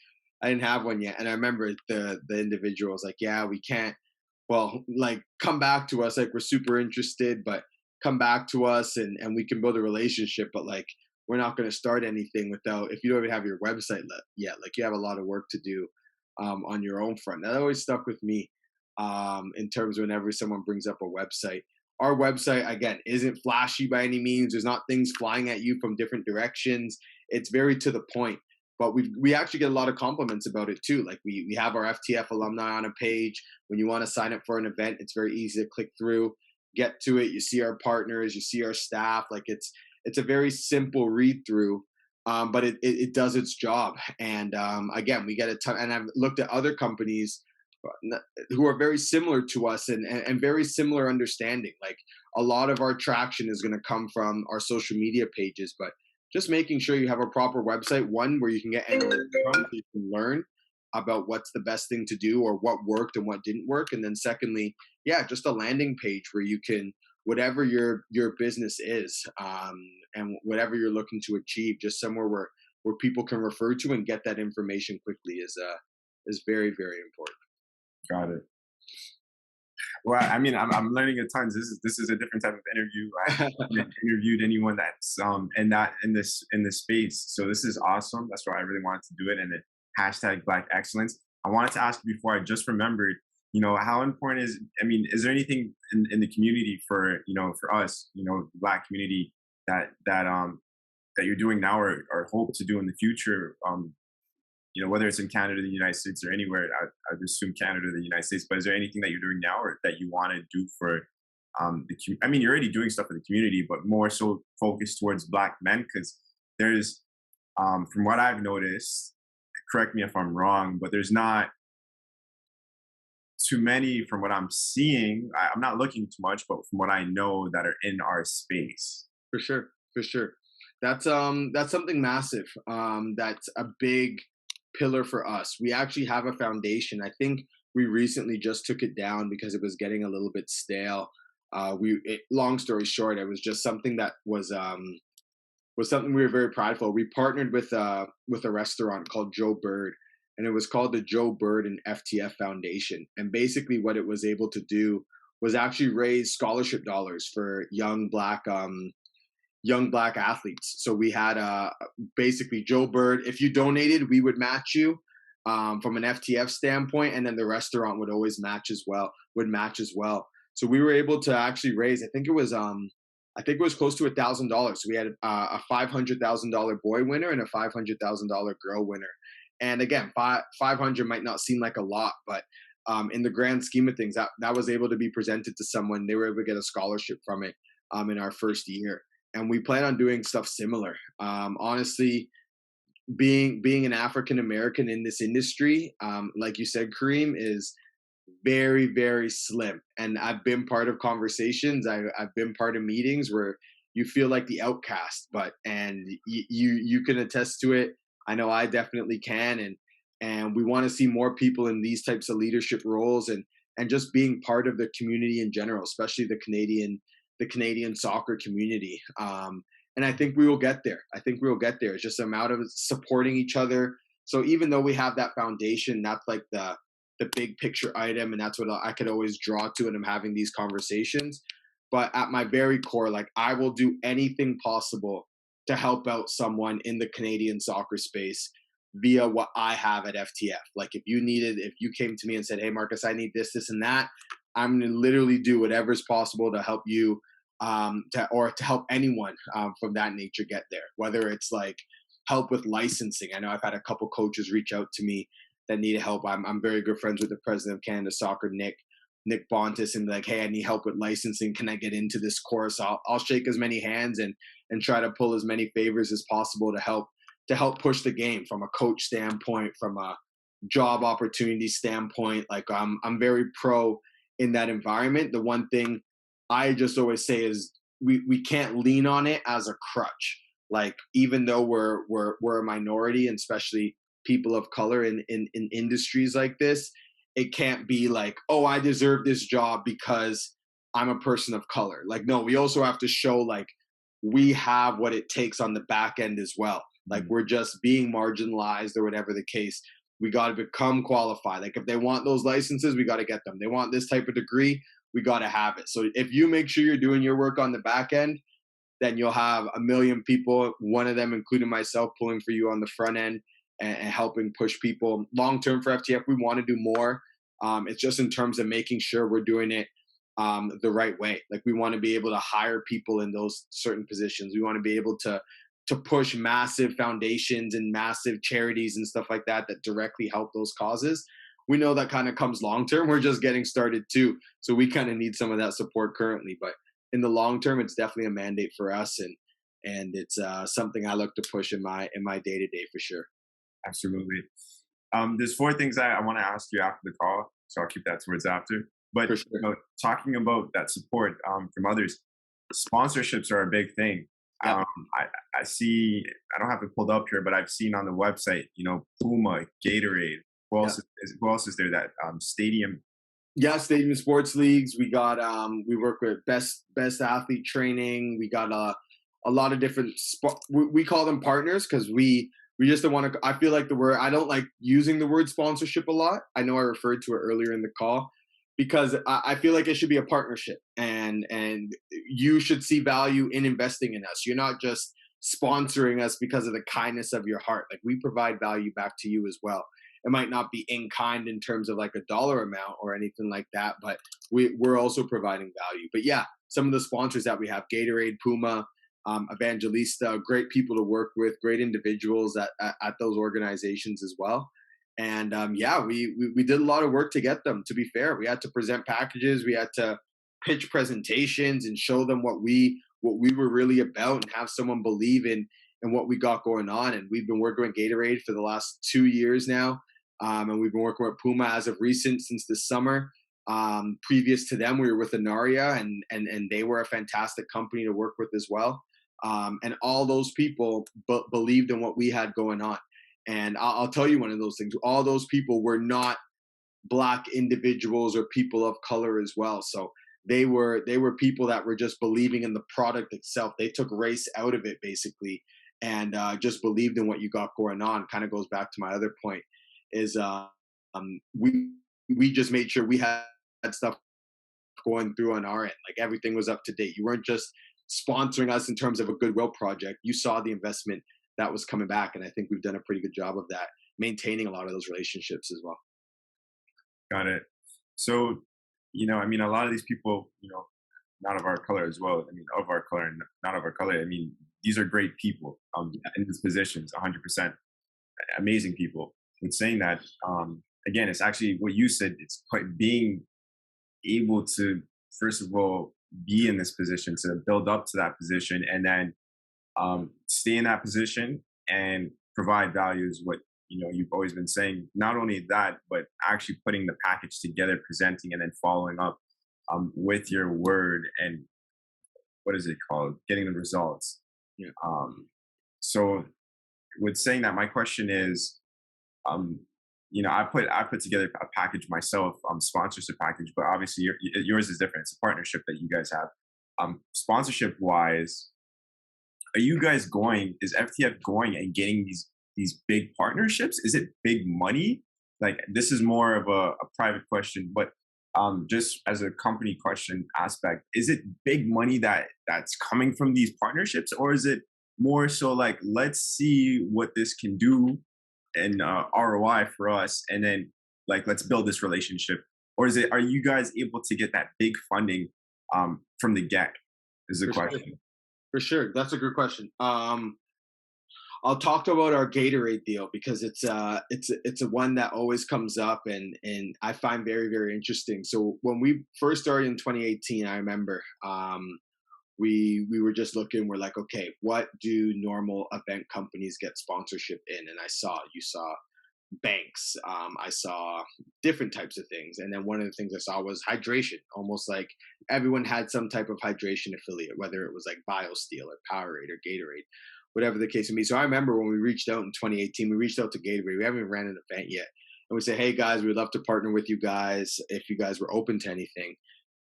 Speaker 2: I didn't have one yet, and I remember the individual was like, "Yeah, we can't. Well, like, come back to us. Like, we're super interested, but come back to us, and we can build a relationship. But like, we're not going to start anything without if you don't even have your website yet. Like, you have a lot of work to do on your own front." That always stuck with me in terms of whenever someone brings up a website. Our website again isn't flashy by any means. There's not things flying at you from different directions. It's very to the point, but we actually get a lot of compliments about it too. Like we have our FTF alumni on a page. When you want to sign up for an event, it's very easy to click through, get to it. You see our partners, you see our staff. Like it's a very simple read through, but it does its job. And again, we get a ton. And I've looked at other companies who are very similar to us and very similar understanding. Like a lot of our traction is going to come from our social media pages, but just making sure you have a proper website, one where you can get analytics from, so you can learn about what's the best thing to do or what worked and what didn't work. And then secondly, yeah, just a landing page where you can, whatever your business is, and whatever you're looking to achieve, just somewhere where people can refer to and get that information quickly is very, very important.
Speaker 1: Got it. Well, I mean, I'm learning a ton. This is a different type of interview. I haven't interviewed anyone that's in this space. So this is awesome. That's why I really wanted to do it. And then hashtag Black Excellence. I wanted to ask you before I just remembered. How important is? I mean, is there anything in the community for for us, the Black community that you're doing now or hope to do in the future? Whether it's in Canada, the United States, or anywhere, I'd assume Canada, the United States. But is there anything that you're doing now, or that you want to do for I mean, you're already doing stuff for the community, but more so focused towards Black men, because there's, from what I've noticed, correct me if I'm wrong, but there's not too many from what I'm seeing. I'm not looking too much, but from what I know that are in our space.
Speaker 2: For sure, for sure. That's something massive. That's a big pillar for us. We actually have a foundation. I think we recently just took it down because it was getting a little bit stale. Long story short, it was just something that was something we were very prideful. We partnered with a restaurant called Joe Bird, and it was called the Joe Bird and FTF Foundation. And basically, what it was able to do was actually raise scholarship dollars for young black athletes. So we had basically Joe Bird. If you donated, we would match you from an FTF standpoint, and then the restaurant would always match as well. Would match as well. So we were able to actually raise. I think it was close to $1,000. So we had a $500,000 boy winner and a $500,000 girl winner. And again, 500 might not seem like a lot, but in the grand scheme of things, that was able to be presented to someone. They were able to get a scholarship from it in our first year. And we plan on doing stuff similar. Honestly, being an African American in this industry, like you said, Kareem, is very, very slim. And I've been part of conversations. I've been part of meetings where you feel like the outcast, and you can attest to it. I know I definitely can. And we want to see more people in these types of leadership roles, and just being part of the community in general, especially the Canadian soccer community. And I think we will get there. I think we will get there. It's just a matter of supporting each other. So even though we have that foundation, that's like the big picture item, and that's what I could always draw to when I'm having these conversations. But at my very core, like, I will do anything possible to help out someone in the Canadian soccer space via what I have at FTF. Like, if you came to me and said, "Hey, Marcus, I need this, this, and that," I'm going to literally do whatever's possible to help you, to help anyone from that nature get there. Whether it's like help with licensing. I know I've had a couple coaches reach out to me that need help. I'm very good friends with the president of Canada Soccer, Nick Bontis, and be like, "Hey, I need help with licensing. Can I get into this course?" I'll shake as many hands and try to pull as many favors as possible to help push the game from a coach standpoint, from a job opportunity standpoint. Like, I'm very pro in that environment. The one thing I just always say is we can't lean on it as a crutch. Like, even though we're a minority, and especially people of color in industries like this, it can't be like, "Oh, I deserve this job because I'm a person of color." Like, no, we also have to show like we have what it takes on the back end as well. Like, we're just being marginalized or whatever the case. We got to become qualified. Like, if they want those licenses, we got to get them. They want this type of degree, we got to have it. So if you make sure you're doing your work on the back end, then you'll have a million people, one of them including myself, pulling for you on the front end and helping push people. Long term for FTF, we want to do more. It's just in terms of making sure we're doing it the right way. Like, we want to be able to hire people in those certain positions. We want to be able to push massive foundations and massive charities and stuff like that directly help those causes. We know that kind of comes long term. We're just getting started too, so we kind of need some of that support currently. But in the long term, it's definitely a mandate for us, and it's something I look to push in my day to day for sure.
Speaker 1: Absolutely. There's four things I want to ask you after the call, so I'll keep that towards after. But
Speaker 2: For sure.
Speaker 1: talking about that support from others, sponsorships are a big thing.
Speaker 2: Yep.
Speaker 1: I see. I don't have it pulled up here, but I've seen on the website, Puma, Gatorade.
Speaker 2: Yeah.
Speaker 1: Who else is there? That stadium.
Speaker 2: Yeah, stadium sports leagues. We got we work with best athlete training. We got a lot of different we call them partners because we just don't want to. I feel like the word, I don't like using the word sponsorship a lot. I know I referred to it earlier in the call because I feel like it should be a partnership, and you should see value in investing in us. You're not just sponsoring us because of the kindness of your heart. Like, we provide value back to you as well. It might not be in kind in terms of like a dollar amount or anything like that, but we're also providing value. But yeah, some of the sponsors that we have: Gatorade, Puma, Evangelista, great people to work with, great individuals at those organizations as well. And yeah, we did a lot of work to get them. To be fair, we had to present packages, we had to pitch presentations and show them what we were really about, and have someone believe in what we got going on. And we've been working with Gatorade for the last 2 years now, and we've been working with Puma as of recent, since this summer. Previous to them, we were with Anaria, and they were a fantastic company to work with as well. And all those people believed in what we had going on. And I'll tell you one of those things. All those people were not black individuals or people of color as well. So they were people that were just believing in the product itself. They took race out of it basically, and just believed in what you got going on. Kind of goes back to my other point is we just made sure we had stuff going through on our end. Like everything was up to date. You weren't just sponsoring us in terms of a goodwill project. You saw the investment that was coming back, and I think we've done a pretty good job of that, maintaining a lot of those relationships as well.
Speaker 1: Got it. So, I mean, a lot of these people, not of our color as well. I mean, of our color and not of our color. I mean, these are great people in these positions, 100% amazing people. In saying that, again, it's actually what you said. It's quite being able to, first of all, be in this position, to build up to that position, and then stay in that position and provide value is what you've always been saying. Not only that, but actually putting the package together, presenting, and then following up with your word, and what is it called, getting the results.
Speaker 2: Yeah.
Speaker 1: So with saying that, my question is, I put together a package myself, sponsorship package, but obviously yours is different. It's a partnership that you guys have. Sponsorship wise, is FTF going and getting these big partnerships? Is it big money? Like, this is more of a private question, but just as a company question aspect, is it big money that's coming from these partnerships, or is it more so like, let's see what this can do and ROI for us, and then like, let's build this relationship? Or are you guys able to get that big funding from the get? Is the
Speaker 2: For sure.
Speaker 1: question.
Speaker 2: For sure. That's a good question. I'll talk about our Gatorade deal because it's a one that always comes up, and I find very, very interesting. So when we first started in 2018, I remember we were just looking. We're like, okay, what do normal event companies get sponsorship in? And you saw banks. I saw different types of things, and then one of the things I saw was hydration. Almost like everyone had some type of hydration affiliate, whether it was like BioSteel or Powerade or Gatorade, whatever the case may be. So I remember when we reached out in 2018, we reached out to Gatorade. We haven't even ran an event yet, and we said, "Hey guys, we'd love to partner with you guys if you guys were open to anything."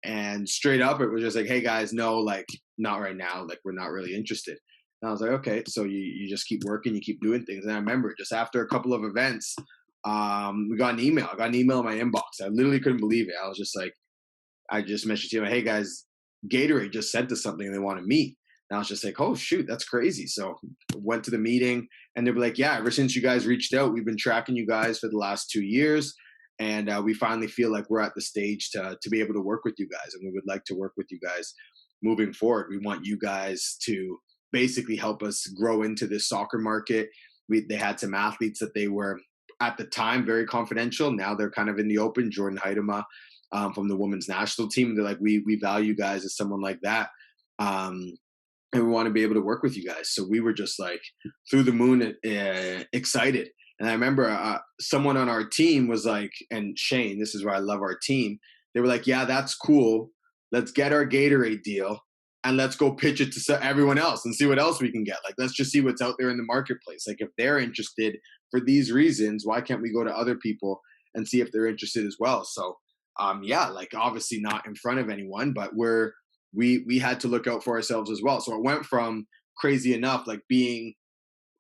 Speaker 2: And straight up, it was just like, "Hey guys, no, like not right now. Like we're not really interested." And I was like, okay, so you just keep working, you keep doing things. And I remember just after a couple of events, we got an email. I got an email in my inbox. I literally couldn't believe it. I was just like, I just messaged him, hey guys, Gatorade just sent us something and they want to meet. And I was just like, oh shoot, that's crazy. So went to the meeting, and they were like, yeah, ever since you guys reached out, we've been tracking you guys for the last 2 years. And we finally feel like we're at the stage to be able to work with you guys. And we would like to work with you guys moving forward. We want you guys to basically help us grow into this soccer market. They had some athletes that they were at the time very confidential. Now they're kind of in the open. Jordan Heidema from the women's national team. They're like, we value guys as someone like that. And we want to be able to work with you guys. So we were just like through the moon excited. And I remember someone on our team was like, and Shane, this is why I love our team. They were like, yeah, that's cool. Let's get our Gatorade deal and let's go pitch it to everyone else and see what else we can get. Like, let's just see what's out there in the marketplace. Like, if they're interested for these reasons, why can't we go to other people and see if they're interested as well? So, yeah, like obviously not in front of anyone, but we had to look out for ourselves as well. So it went from crazy enough, like being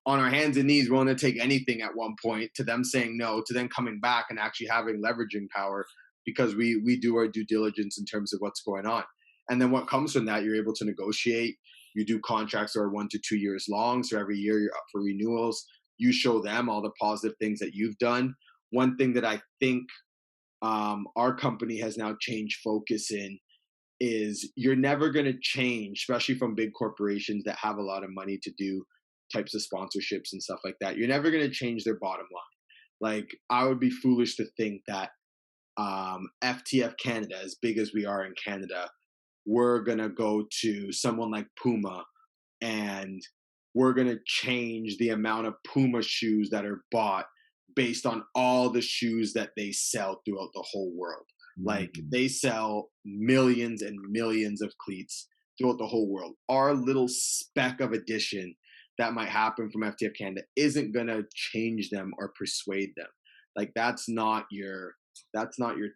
Speaker 2: on our hands and knees, willing to take anything at one point, to them saying no, to then coming back and actually having leveraging power because we do our due diligence in terms of what's going on. And then what comes from that, you're able to negotiate. You do contracts that are 1 to 2 years long. So every year you're up for renewals. You show them all the positive things that you've done. One thing that I think our company has now changed focus in is you're never going to change, especially from big corporations that have a lot of money to do types of sponsorships and stuff like that. You're never going to change their bottom line. Like, I would be foolish to think that FTF Canada, as big as we are in Canada, we're going to go to someone like Puma and we're going to change the amount of Puma shoes that are bought based on all the shoes that they sell throughout the whole world. Like, they sell millions and millions of cleats throughout the whole world. Our little speck of addition that might happen from FTF Canada isn't going to change them or persuade them. Like that's not your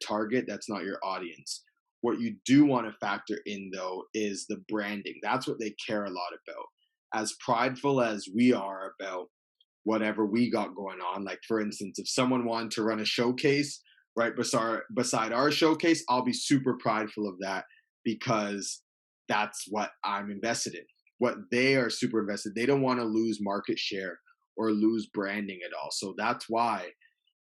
Speaker 2: target, that's not your audience. What you do want to factor in though is the branding. That's what they care a lot about. As prideful as we are about whatever we got going on, like for instance, if someone wanted to run a showcase right beside our showcase, I'll be super prideful of that because that's what I'm invested in. What they are super invested, they don't want to lose market share or lose branding at all. So that's why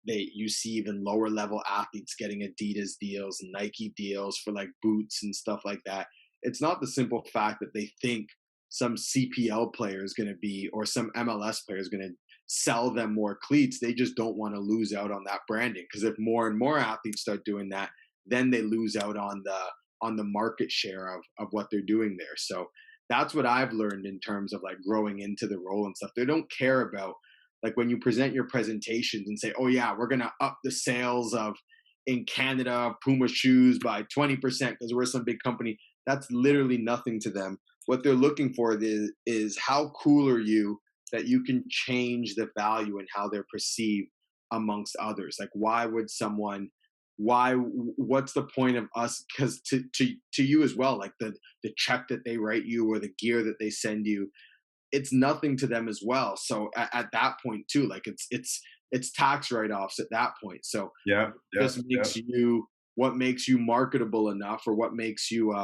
Speaker 2: you see even lower level athletes getting Adidas deals and Nike deals for like boots and stuff like that. It's not the simple fact that they think some CPL player is going to be, or some MLS player is going to sell them more cleats. They just don't want to lose out on that branding, because if more and more athletes start doing that, then they lose out on the market share of what they're doing there. So that's what I've learned in terms of like growing into the role and stuff. They don't care about, like, when you present your presentations and say, oh yeah, we're going to up the sales of in Canada Puma shoes by 20% because we're some big company. That's literally nothing to them. What they're looking for is how cool are you that you can change the value and how they're perceived amongst others. Like, what's the point of us? Because to you as well, like the check that they write you or the gear that they send you, it's nothing to them as well. So at that point too, like it's tax write-offs at that point. So
Speaker 1: Yeah, yeah,
Speaker 2: just
Speaker 1: yeah.
Speaker 2: makes you, what makes you marketable enough, or what makes you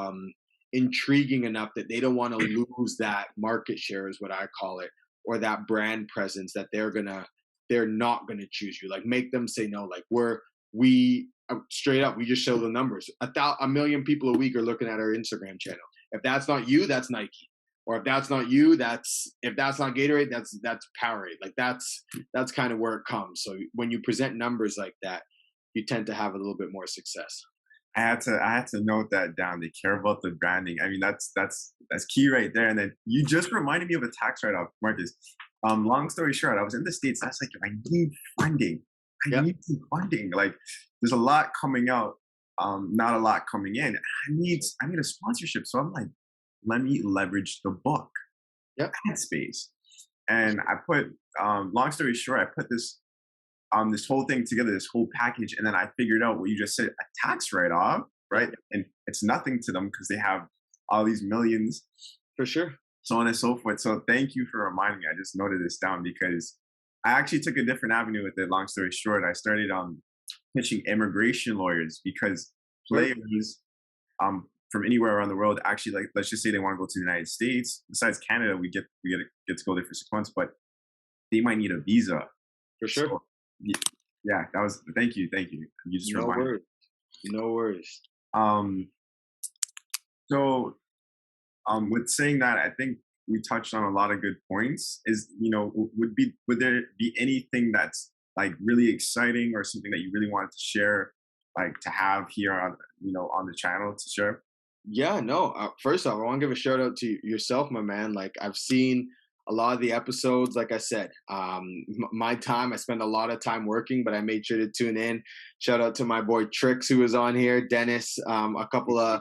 Speaker 2: intriguing enough that they don't want to lose that market share, is what I call it, or that brand presence, that they're not gonna choose you. Like, make them say no. Like, straight up, we just show the numbers. A million people a week are looking at our Instagram channel. If that's not you, that's Nike. Or if that's not you, if that's not Gatorade, that's Powerade. Like, that's kind of where it comes. So when you present numbers like that, you tend to have a little bit more success.
Speaker 1: I had to note that down. They care about the branding. I mean, that's key right there. And then you just reminded me of a tax write-off, Marcus. Long story short, I was in the States. I was like, I need funding. I
Speaker 2: Yeah,
Speaker 1: need some funding. Like, there's a lot coming out, not a lot coming in. I need a sponsorship. So I'm like, let me leverage the book,
Speaker 2: yeah,
Speaker 1: ad space. And I put, long story short, I put this whole thing together, this whole package, and then I figured out what you just said, a tax write-off, right? And it's nothing to them because they have all these millions,
Speaker 2: for sure.
Speaker 1: so on and so forth. So thank you for reminding me. I just noted this down because I actually took a different avenue with it. Long story short, I started pitching immigration lawyers, because
Speaker 2: Sure.
Speaker 1: players from anywhere around the world, actually, like, let's just say they want to go to the United States. Besides Canada, we get to go there for 6 months, but they might need a visa.
Speaker 2: For sure.
Speaker 1: So yeah, that was, thank you. You just
Speaker 2: No
Speaker 1: reminded me.
Speaker 2: worries. No worries.
Speaker 1: Um, so with saying that, I think we touched on a lot of good points. Would there be anything that's like really exciting, or something that you really wanted to share, like to have here on the channel to share?
Speaker 2: Yeah, no. First off, I want to give a shout out to yourself, my man. Like, I've seen a lot of the episodes. Like I said, my time, I spend a lot of time working, but I made sure to tune in. Shout out to my boy Trix, who was on here, Dennis, a couple of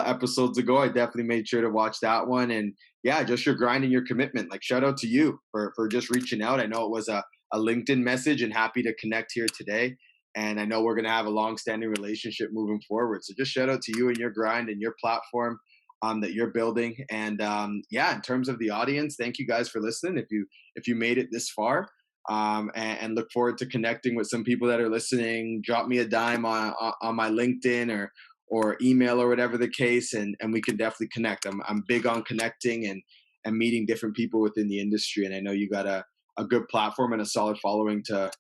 Speaker 2: episodes ago. I definitely made sure to watch that one. And yeah, just your grind and your commitment. Like, shout out to you for just reaching out. I know it was a LinkedIn message, and happy to connect here today. And I know we're going to have a long-standing relationship moving forward. So just shout out to you and your grind and your platform that you're building. And yeah, in terms of the audience, thank you guys for listening. If you made it this far, and look forward to connecting with some people that are listening. Drop me a dime on my LinkedIn or email, or whatever the case, and we can definitely connect. I'm big on connecting and meeting different people within the industry. And I know you got a good platform and a solid following to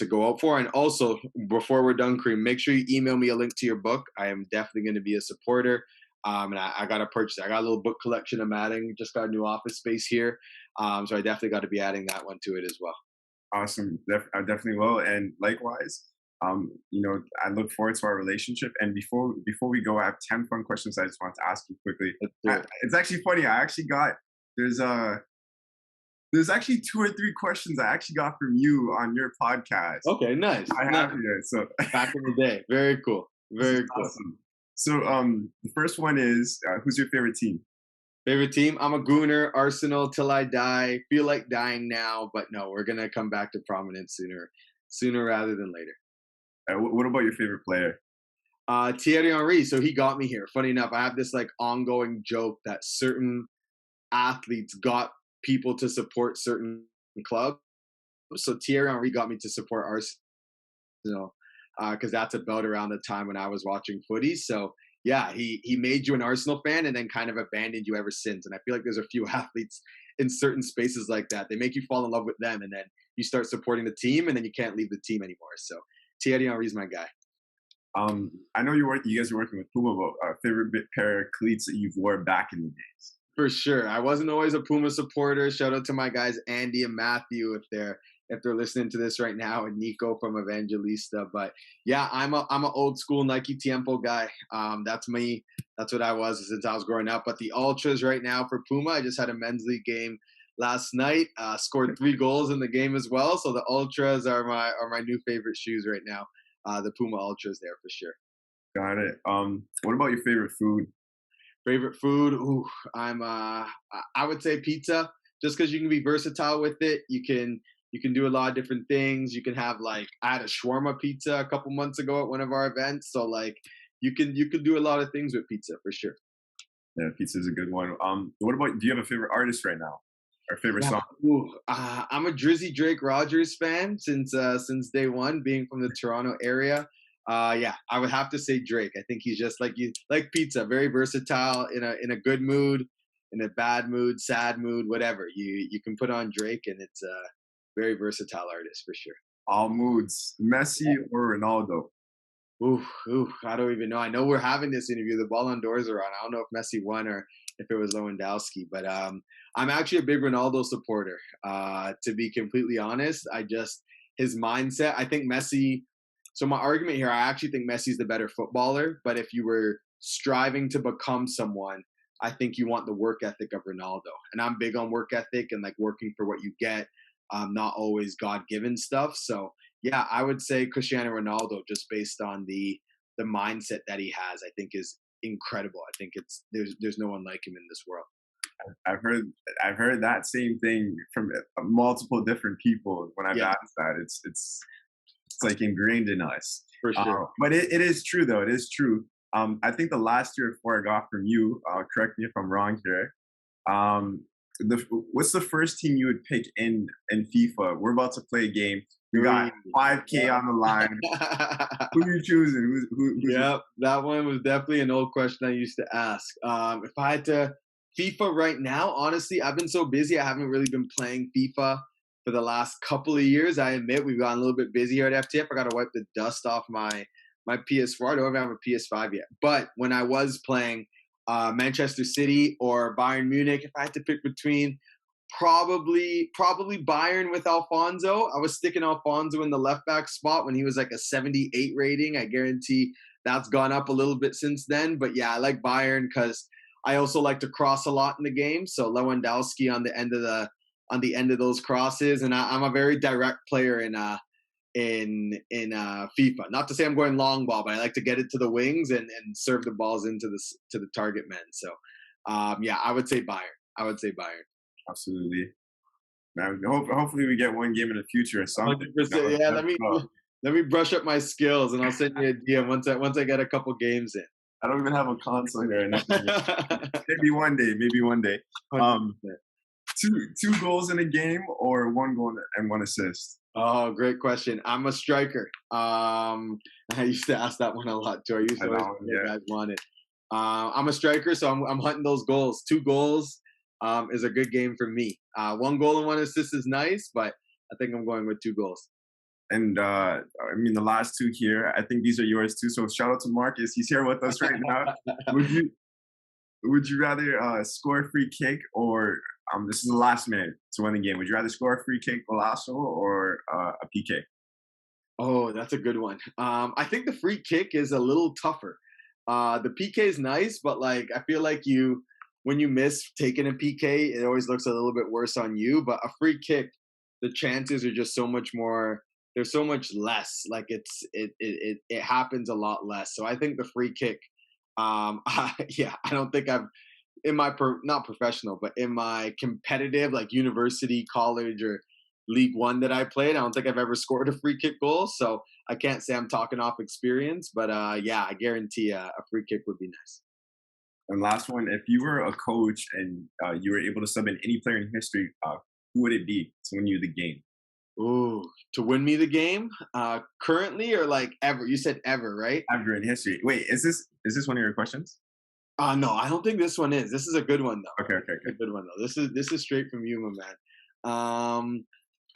Speaker 2: go out for. And also, before we're done, Kareem, make sure you email me a link to your book. I am definitely going to be a supporter. And I got to purchase it. I got a little book collection I'm adding. Just got a new office space here. So I definitely got to be adding that one to it as well.
Speaker 1: Awesome. I definitely will. And likewise, I look forward to our relationship. And before we go, I have 10 fun questions I just want to ask you quickly.
Speaker 2: Let's do it.
Speaker 1: It's actually funny. There's actually 2 or 3 questions I actually got from you on your podcast.
Speaker 2: Okay, nice.
Speaker 1: I have here. So
Speaker 2: Back in the day. Very cool. Very cool.
Speaker 1: awesome. So the first one is, who's your favorite team?
Speaker 2: Favorite team? I'm a Gooner. Arsenal till I die. Feel like dying now, but no, we're gonna come back to prominence sooner rather than later.
Speaker 1: What about your favorite player?
Speaker 2: Thierry Henry. So he got me here. Funny enough, I have this like ongoing joke that certain athletes got people to support certain clubs. So Thierry Henry got me to support Arsenal because that's about around the time when I was watching footy. So yeah, he made you an Arsenal fan and then kind of abandoned you ever since. And I feel like there's a few athletes in certain spaces like that. They make you fall in love with them, and then you start supporting the team, and then you can't leave the team anymore. So Thierry Henry's my guy.
Speaker 1: I know you guys are working with Puma, but favorite pair of cleats that you've wore back in the days.
Speaker 2: For sure. I wasn't always a Puma supporter. Shout out to my guys Andy and Matthew if they're listening to this right now, and Nico from Evangelista. But yeah, I'm an old school Nike Tiempo guy. That's me. That's what I was since I was growing up. But the Ultras right now for Puma, I just had a men's league game last night. Scored 3 goals in the game as well. So the Ultras are my new favorite shoes right now. The Puma Ultras there for sure.
Speaker 1: Got it. What about your favorite food?
Speaker 2: Favorite food? Ooh, I would say pizza, just because you can be versatile with it. You can do a lot of different things. You can have like I had a shawarma pizza a couple months ago at one of our events. So like you could do a lot of things with pizza for sure.
Speaker 1: Yeah, pizza is a good one. What about? Do you have a favorite artist right now? Or favorite
Speaker 2: Yeah.
Speaker 1: song?
Speaker 2: Ooh, I'm a Drizzy Drake Rogers fan since day one, being from the Toronto area. Yeah, I would have to say Drake. I think he's just like you, like pizza, very versatile in a good mood, in a bad mood, sad mood, whatever. You can put on Drake, and it's a very versatile artist for sure.
Speaker 1: All moods. Messi or Ronaldo?
Speaker 2: Ooh, ooh, I don't even know. I know we're having this interview. The Ballon d'Ors are on. I don't know if Messi won or if it was Lewandowski, but I'm actually a big Ronaldo supporter. To be completely honest, I just his mindset. I think Messi. So my argument here, I actually think Messi's the better footballer. But if you were striving to become someone, I think you want the work ethic of Ronaldo. And I'm big on work ethic and like working for what you get, not always God given stuff. So yeah, I would say Cristiano Ronaldo, just based on the mindset that he has, I think is incredible. I think it's there's no one like him in this world.
Speaker 1: I've heard I've heard that same thing from multiple different people when I've
Speaker 2: Yeah,
Speaker 1: asked that. It's like ingrained in us.
Speaker 2: for sure.
Speaker 1: But it is true though. It is true. I think the last year before I got from you, correct me if I'm wrong here. Um, what's the first team you would pick in FIFA? We're about to play a game. We got
Speaker 2: Three.
Speaker 1: 5K on the line. Who are you choosing? Who's
Speaker 2: Yep, that one was definitely an old question I used to ask. If I had to FIFA right now, honestly, I've been so busy. I haven't really been playing FIFA for the last couple of years. I admit we've gotten a little bit busier at FTF. I got to wipe the dust off my PS4. I don't even have a PS5 yet. But when I was playing Manchester City or Bayern Munich, if I had to pick between, probably Bayern with Alfonso. I was sticking Alfonso in the left back spot when he was like a 78 rating. I guarantee that's gone up a little bit since then. But yeah, I like Bayern because I also like to cross a lot in the game. So Lewandowski on the end of those crosses, and I'm a very direct player in FIFA. Not to say I'm going long ball, but I like to get it to the wings and serve the balls into the target men. So yeah, I would say Bayern. I would say Bayern.
Speaker 1: absolutely? Now, hopefully we get one game in the future or something.
Speaker 2: 100%. Yeah,
Speaker 1: Let's go.
Speaker 2: let me brush up my skills, and I'll send you a DM once I get a couple games in.
Speaker 1: I don't even have a console here. And maybe one day. Maybe one day.
Speaker 2: 100%.
Speaker 1: Two goals in a game or one goal and one assist?
Speaker 2: Oh, great question. I'm a striker. I used to ask that one a lot too. I used to always you guys wanted. I'm a striker, so I'm hunting those goals. 2 goals is a good game for me. 1 goal and 1 assist is nice, but I think I'm going with 2 goals.
Speaker 1: And I mean, the last 2 here, I think these are yours too. So shout out to Marcus. He's here with us right now. Would you rather score a free kick or this is the last minute to win the game? Would you rather score a free kick, golazo, or a PK?
Speaker 2: Oh, that's a good one. I think the free kick is a little tougher. The PK is nice, but like I feel like when you miss taking a PK, it always looks a little bit worse on you. But a free kick, the chances are just so much more. They're so much less. Like it happens a lot less. So I think the free kick. Yeah, I don't think I've in my not professional, but in my competitive like university, college, or League One that I played, I don't think I've ever scored a free kick goal. So I can't say I'm talking off experience, but yeah, I guarantee a free kick would be nice.
Speaker 1: And last one, if you were a coach and you were able to sub in any player in history, who would it be to win you the game?
Speaker 2: Ooh, to win me the game, currently or like ever? You said ever, right?
Speaker 1: Ever in history. Wait, is this one of your questions?
Speaker 2: No, I don't think this one is. This is a good one though.
Speaker 1: Okay, okay,
Speaker 2: A
Speaker 1: okay.
Speaker 2: good one though. This is straight from you, my man.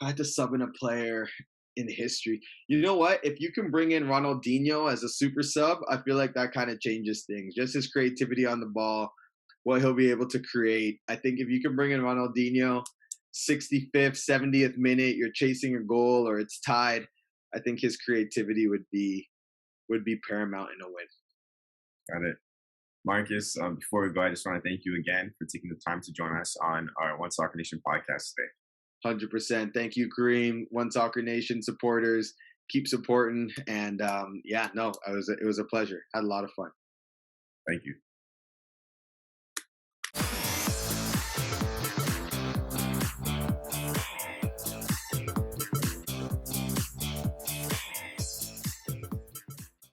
Speaker 2: If I had to sub in a player in history. You know what? If you can bring in Ronaldinho as a super sub, I feel like that kind of changes things. Just his creativity on the ball, what he'll be able to create. I think if you can bring in Ronaldinho, 65th, 70th minute, you're chasing a goal or it's tied. I think his creativity would be paramount in a win.
Speaker 1: Got it. Marcus, before we go, I just want to thank you again for taking the time to join us on our One Soccer Nation podcast today.
Speaker 2: 100%. Thank you, Kareem. One Soccer Nation supporters, keep supporting. And yeah, no, it was a pleasure. Had a lot of fun.
Speaker 1: Thank you.